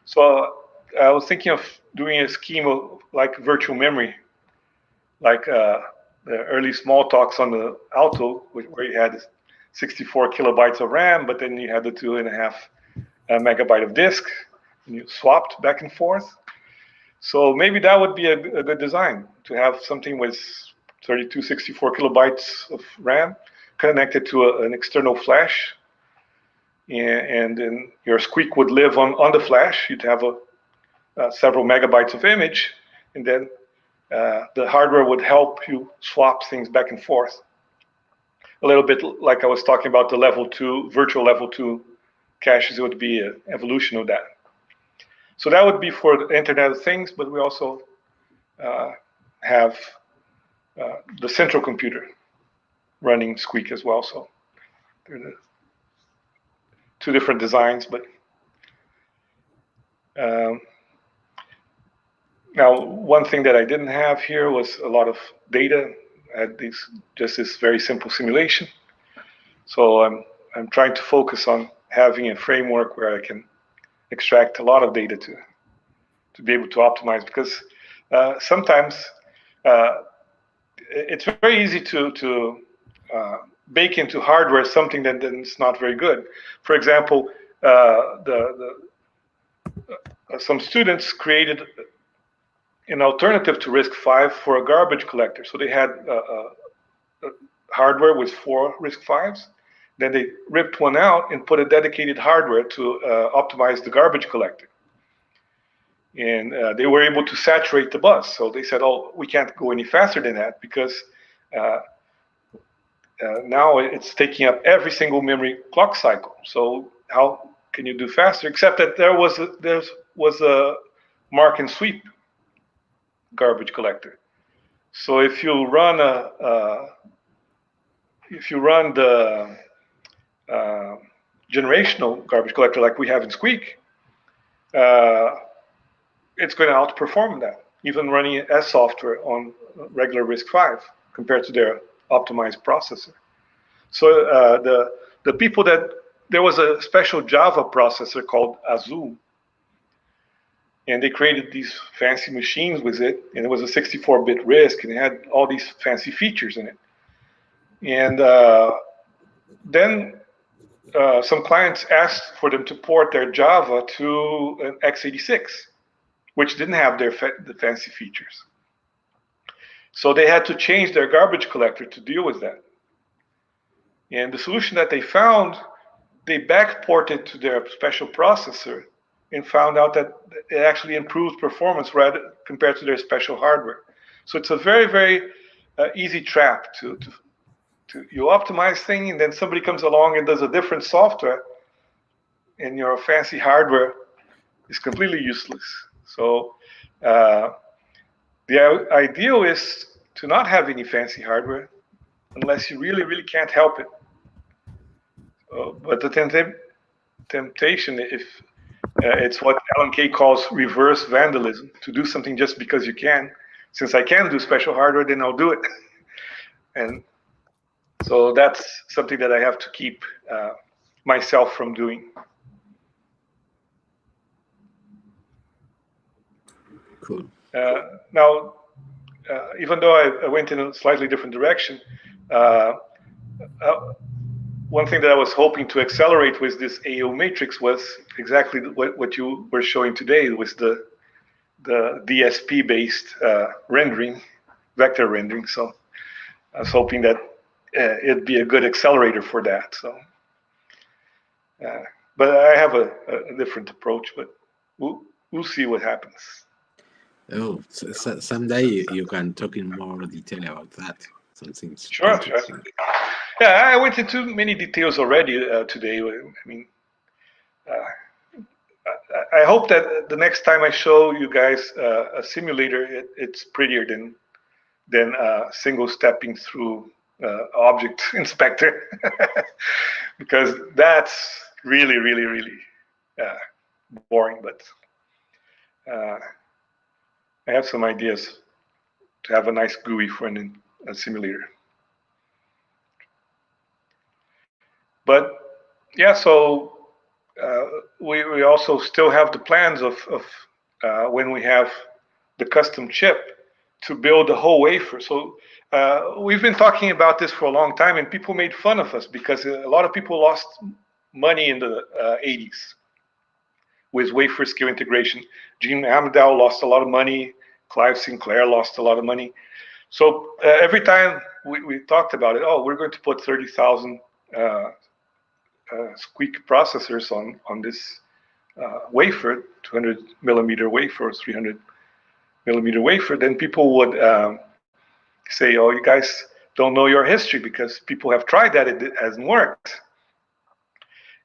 So I was thinking of doing a scheme of like virtual memory, like the early Smalltalks on the Alto, where you had 64 kilobytes of RAM, but then you had the 2.5 megabyte of disk, and you swapped back and forth. So maybe that would be a good design, to have something with 32, 64 kilobytes of RAM connected to an external flash. And then your Squeak would live on the flash. You'd have several megabytes of image, and then the hardware would help you swap things back and forth. A little bit like I was talking about the level 2, virtual level 2 caches. It would be an evolution of that. So that would be for the Internet of Things, but we also have the central computer running Squeak as well. So they're the two different designs, but now one thing that I didn't have here was a lot of data. I had just this very simple simulation. So I'm trying to focus on having a framework where I can extract a lot of data to be able to optimize, because sometimes it's very easy to bake into hardware something that then is not very good. For example, some students created an alternative to RISC-V for a garbage collector. So they had hardware with 4 RISC-Vs. Then they ripped one out and put a dedicated hardware to optimize the garbage collector. And they were able to saturate the bus. So they said, oh, we can't go any faster than that, because now it's taking up every single memory clock cycle. So how can you do faster? Except that there was a mark and sweep garbage collector. So if you run the generational garbage collector like we have in Squeak, it's going to outperform that, even running as software on regular RISC-V compared to their optimized processor. So the people there was a special Java processor called Azul, and they created these fancy machines with it, and it was a 64-bit RISC, and it had all these fancy features in it. And then some clients asked for them to port their Java to an x86, which didn't have the fancy features. So they had to change their garbage collector to deal with that. And the solution that they found, they backported to their special processor and found out that it actually improved performance rather compared to their special hardware. So it's a very, very easy trap to you optimize thing, and then somebody comes along and does a different software, and your fancy hardware is completely useless. So the ideal is to not have any fancy hardware unless you really, really can't help it. But the temptation, if it's what Alan Kay calls reverse vandalism, to do something just because you can. Since I can do special hardware, then I'll do it. And so that's something that I have to keep myself from doing. Cool. Now, even though I went in a slightly different direction, one thing that I was hoping to accelerate with this AO matrix was exactly what you were showing today, was the DSP-based rendering, vector rendering. So I was hoping that it'd be a good accelerator for that. So, but I have a different approach. But we'll see what happens. Oh, so someday you can talk in more detail about that. Something sure. Yeah, I went into many details already today. I mean, I hope that the next time I show you guys a simulator, it's prettier than single stepping through object inspector, because that's really, really, really boring. But I have some ideas to have a nice GUI for a simulator. But yeah, so we also still have the plans of when we have the custom chip to build the whole wafer. So we've been talking about this for a long time, and people made fun of us because a lot of people lost money in the 80s with wafer scale integration. Gene Amdahl lost a lot of money. Clive Sinclair lost a lot of money. So every time we talked about it, oh, we're going to put 30,000 Squeak processors on this wafer, 200 millimeter wafer, 300 millimeter wafer, then people would say, oh, you guys don't know your history because people have tried that, it hasn't worked.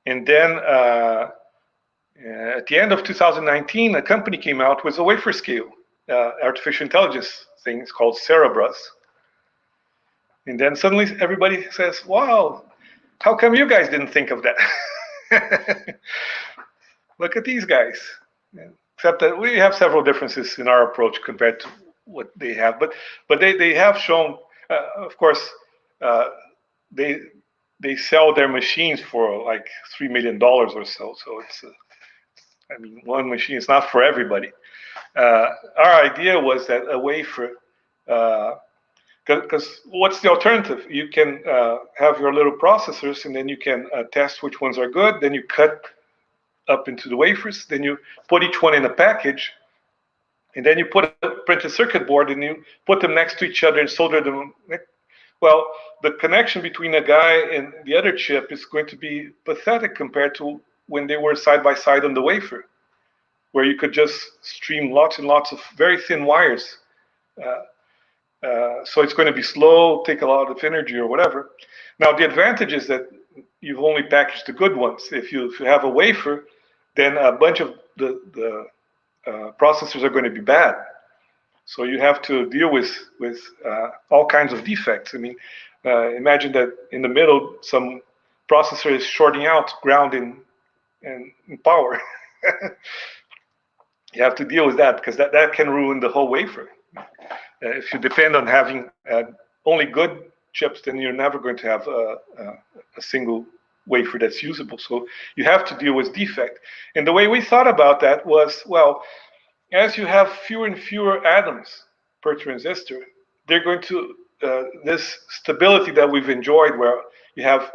And then at the end of 2019, a company came out with a wafer scale artificial intelligence thing. It's called Cerebrus. And then suddenly everybody says, wow, how come you guys didn't think of that? Look at these guys. Except that we have several differences in our approach compared to what they have. But they have shown, of course, they sell their machines for like $3 million or so. So it's, I mean, one machine is not for everybody. Our idea was that a wafer, because what's the alternative? You can have your little processors, and then you can test which ones are good. Then you cut up into the wafers. Then you put each one in a package, and then you put a printed circuit board, and you put them next to each other and solder them. Well, the connection between a guy and the other chip is going to be pathetic compared to when they were side by side on the wafer, where you could just stream lots and lots of very thin wires. So it's going to be slow, take a lot of energy or whatever. Now, the advantage is that you've only packaged the good ones. If you have a wafer, then a bunch of the processors are going to be bad. So you have to deal with all kinds of defects. I mean, imagine that in the middle, some processor is shorting out ground and power. You have to deal with that because that can ruin the whole wafer. If you depend on having only good chips, then you're never going to have a single wafer that's usable. So you have to deal with defect. And the way we thought about that was, well, as you have fewer and fewer atoms per transistor, they're going to, this stability that we've enjoyed where you have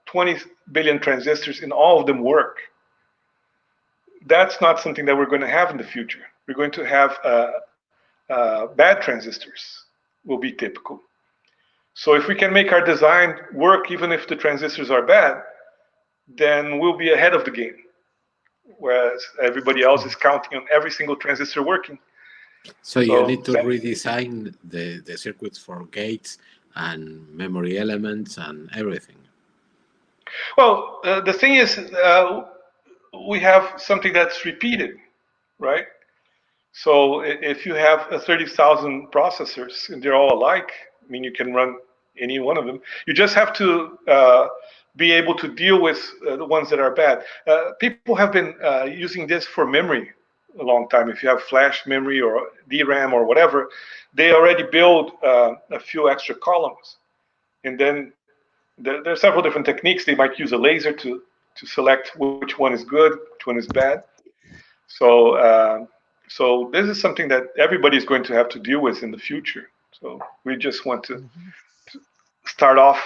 20 billion transistors and all of them work, that's not something that we're going to have in the future. We're going to have bad transistors will be typical. So if we can make our design work even if the transistors are bad, then we'll be ahead of the game. Whereas everybody else is counting on every single transistor working. So you need to redesign the circuits for gates and memory elements and everything. Well, the thing is, we have something that's repeated, right? So if you have 30,000 processors and they're all alike, I mean, you can run any one of them. You just have to be able to deal with the ones that are bad. People have been using this for memory a long time. If you have flash memory or DRAM or whatever, they already build a few extra columns. And then there are several different techniques. They might use a laser to select which one is good, which one is bad. So so this is something that everybody's going to have to deal with in the future. So we just want to start off.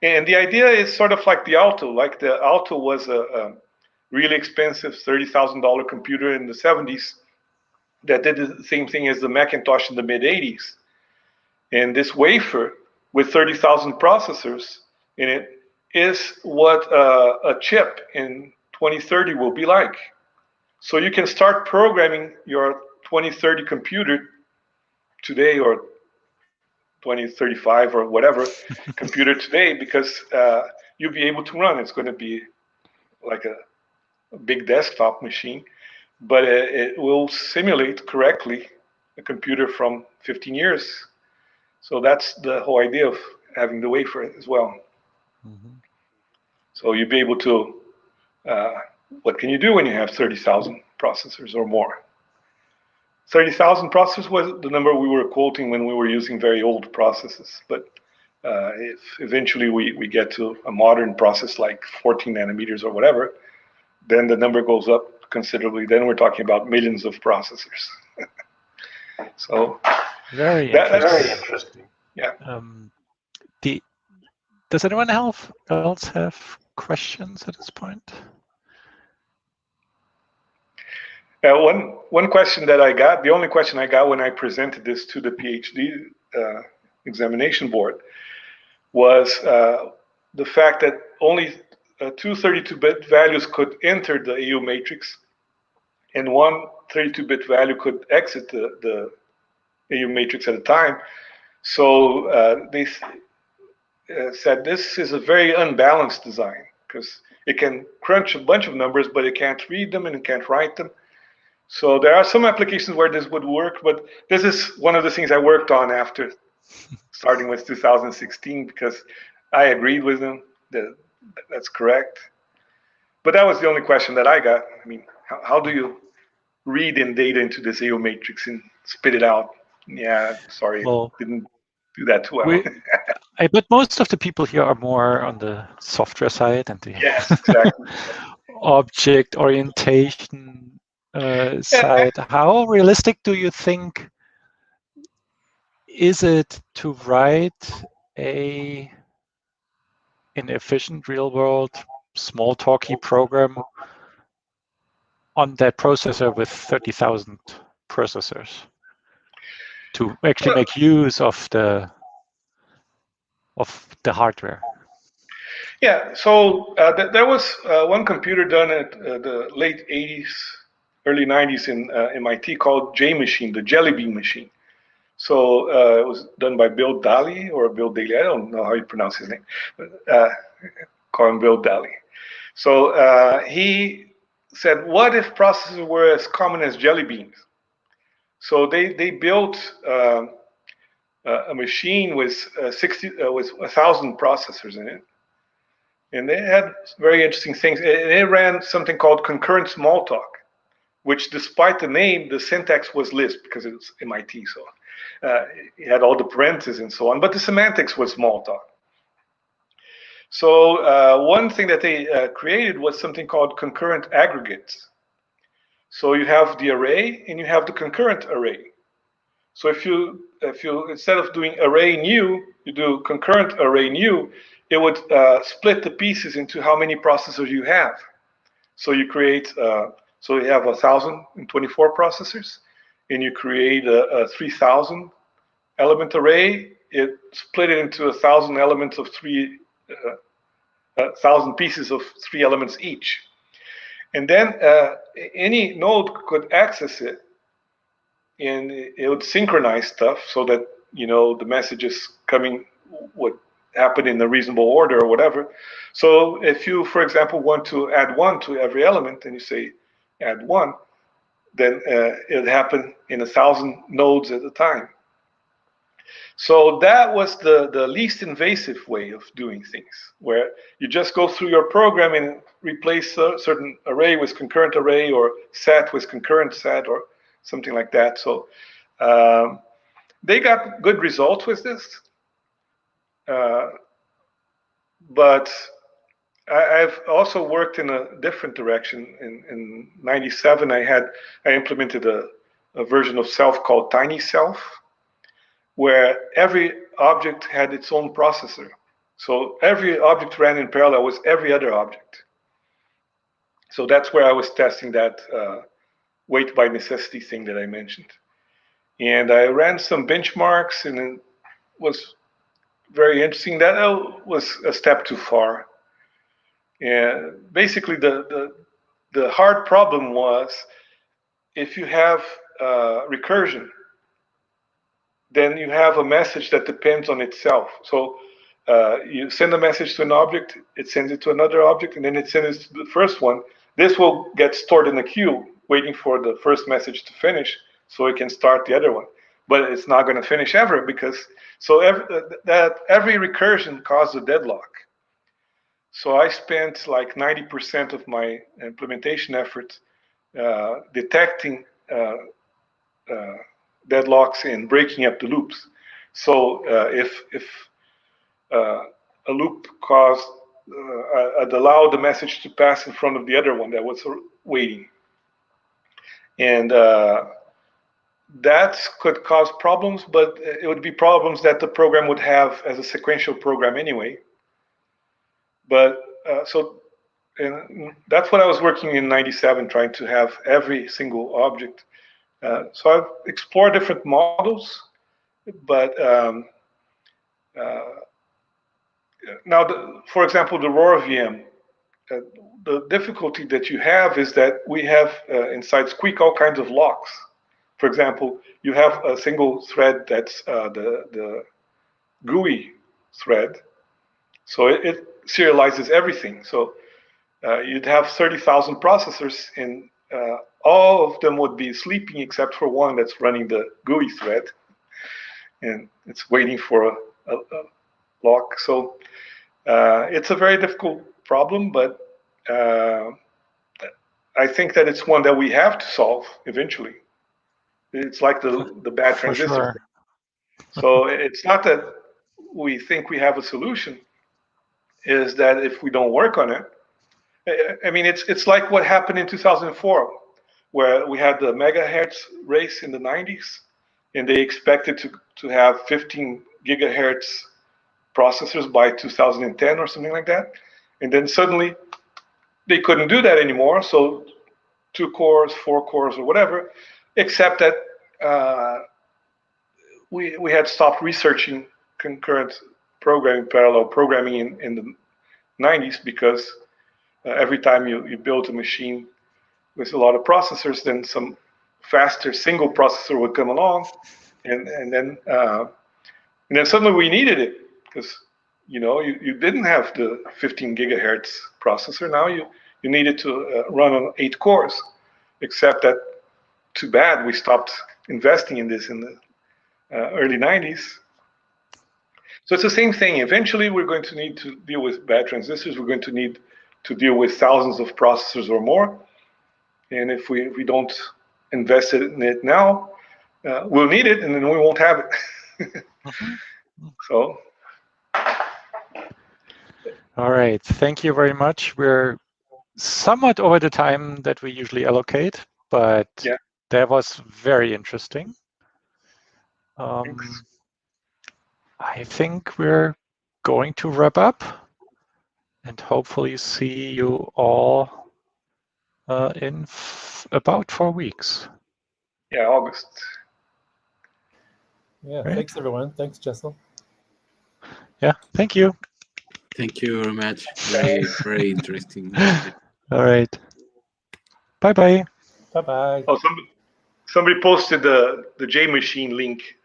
And the idea is sort of like the Alto. Like the Alto was a really expensive $30,000 computer in the 70s that did the same thing as the Macintosh in the mid-80s. And this wafer with 30,000 processors in it is what a chip in 2030 will be like. So you can start programming your 2030 computer today or 2035 or whatever computer today, because you'll be able to run. It's going to be like a big desktop machine, but it will simulate correctly a computer from 15 years. So that's the whole idea of having the wafer as well. Mm-hmm. So you'll be able to, what can you do when you have 30,000 processors or more? 30,000 processors was the number we were quoting when we were using very old processes. But if eventually we get to a modern process like 14 nanometers or whatever, then the number goes up considerably. Then we're talking about millions of processors. So very interesting. Yeah. Does anyone else have questions at this point? one question that I got, the only question I got when I presented this to the PhD examination board was the fact that only two 32-bit values could enter the AU matrix, and one 32-bit value could exit the AU matrix at a time. So they said this is a very unbalanced design because it can crunch a bunch of numbers, but it can't read them and it can't write them. So there are some applications where this would work, but this is one of the things I worked on after starting with 2016 because I agreed with them that that's correct. But that was the only question that I got. I mean, how do you read in data into this AO matrix and spit it out? Yeah, sorry, Well, didn't do that too well. But most of the people here are more on the software side and the Yes, exactly. object orientation side. How realistic do you think is it to write an efficient real-world Smalltalky program on that processor with 30,000 processors to actually make use of the hardware? Yeah, so there was one computer done at the late 80s, early 90s in MIT called J-Machine, the Jelly Bean machine. So it was done by Bill Daly or Bill Daly. I don't know how you pronounce his name, but call him Bill Daly. So he said, what if processors were as common as jelly beans? So they built a machine with 1,000 processors in it. And they had very interesting things. It ran something called concurrent Smalltalk, which despite the name, the syntax was Lisp because it was MIT. So it had all the parentheses and so on, but the semantics was Smalltalk. So one thing that they created was something called concurrent aggregates. So you have the array and you have the concurrent array. So if you instead of doing array new, you do concurrent array new, it would split the pieces into how many processors you have. So you create, so you have 1,024 processors, and you create a 3,000 element array. It split it into 1,000 elements of 1,000 pieces of 3 elements each. And then any node could access it, and it would synchronize stuff so that the messages coming would happen in a reasonable order or whatever. So if you, for example, want to add 1 to every element, and you say add 1, then it would happen in 1,000 nodes at a time. So that was the least invasive way of doing things, where you just go through your program and replace a certain array with concurrent array or set with concurrent set or something like that. So they got good results with this. But I've also worked in a different direction. In '97, I implemented a version of Self called Tiny Self, where every object had its own processor. So every object ran in parallel with every other object. So that's where I was testing that weight by necessity thing that I mentioned. And I ran some benchmarks, and it was very interesting. That was a step too far. And basically, the hard problem was if you have recursion, then you have a message that depends on itself. So you send a message to an object, it sends it to another object, and then it sends it to the first one. This will get stored in a queue, waiting for the first message to finish, so it can start the other one. But it's not going to finish ever because every recursion caused a deadlock. So I spent like 90% of my implementation effort detecting deadlocks and breaking up the loops. So if a loop caused allowed the message to pass in front of the other one that was waiting, and that could cause problems, but it would be problems that the program would have as a sequential program anyway. But and that's what I was working in '97, trying to have every single object So I've explored different models, but now, for example, the Aurora VM, the difficulty that you have is that we have inside Squeak all kinds of locks. For example, you have a single thread that's the GUI thread, so it serializes everything. So you'd have 30,000 processors, and all of them would be sleeping except for one that's running the GUI thread, and it's waiting for a lock. So it's a very difficult problem, but I think that it's one that we have to solve eventually. It's like the bad transistor. Sure. So it's not that we think we have a solution, is that if we don't work on it, I mean, it's like what happened in 2004, where we had the megahertz race in the 90s, and they expected to have 15 gigahertz processors by 2010 or something like that. And then suddenly they couldn't do that anymore. So 2 cores, 4 cores, or whatever, except that we had stopped researching concurrent programming, parallel programming in the 90s, because every time you build a machine with a lot of processors, then some faster single processor would come along, and then suddenly we needed it, because you didn't have the 15 gigahertz processor. Now you needed to run on 8 cores, except that too bad we stopped investing in this in the early 90s. So it's the same thing. Eventually we're going to need to deal with bad transistors. We're going to need to deal with thousands of processors or more. And if we don't invest in it now, we'll need it, and then we won't have it. So. All right. Thank you very much. We're somewhat over the time that we usually allocate, but yeah, that was very interesting. I think we're going to wrap up and hopefully see you all in about 4 weeks. Yeah, August. Yeah, right. Thanks everyone. Thanks, Jecel. Yeah, thank you. Thank you very much. Very, very interesting. All right. Bye-bye. Bye-bye. Oh, somebody posted the J machine link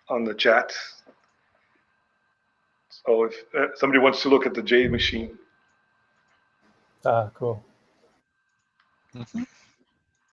on the chat. So if somebody wants to look at the J machine. Ah, cool. Mm-hmm.